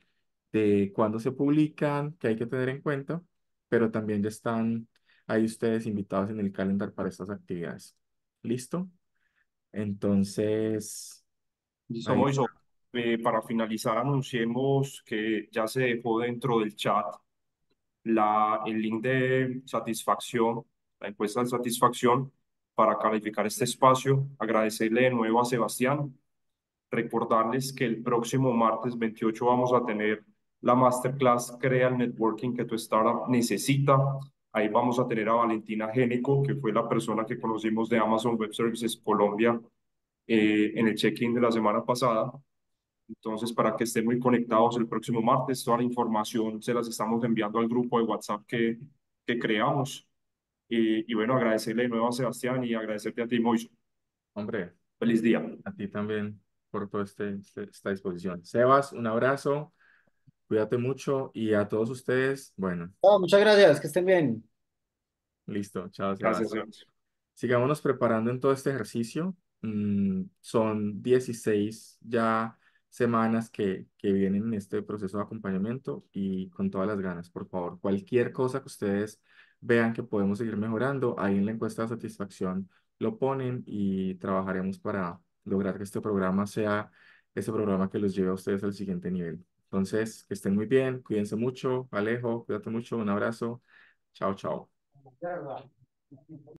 cuándo se publican, que hay que tener en cuenta, pero también ya están ahí ustedes invitados en el calendar para estas actividades. ¿Listo? Entonces, Listo, ahí está. Moiso. Para finalizar, anunciemos que ya se dejó dentro del chat el link de satisfacción, la encuesta de satisfacción para calificar este espacio. Agradecerle de nuevo a Sebastián. Recordarles que el próximo martes 28 vamos a tener la masterclass Crea el Networking que tu startup necesita. Ahí vamos a tener a Valentina Génico, que fue la persona que conocimos de Amazon Web Services Colombia en el check-in de la semana pasada. Entonces, para que estén muy conectados el próximo martes, toda la información se las estamos enviando al grupo de WhatsApp que creamos. Y bueno, agradecerle de nuevo a Sebastián y agradecerte a ti, Moiso. Hombre, Feliz día. a ti también por toda esta disposición. Sebas, un abrazo, cuídate mucho y a todos ustedes, bueno, Muchas gracias, que estén bien. listo, chao, Gracias, Sebas. Sebas. Sigámonos preparando en todo este ejercicio. Son 16 ya semanas que vienen en este proceso de acompañamiento y con todas las ganas, por favor. Cualquier cosa que ustedes vean que podemos seguir mejorando, ahí en la encuesta de satisfacción lo ponen y trabajaremos para lograr que este programa sea ese programa que los lleve a ustedes al siguiente nivel. Entonces, que estén muy bien, cuídense mucho, Alejo, cuídate mucho, un abrazo, chao, chao.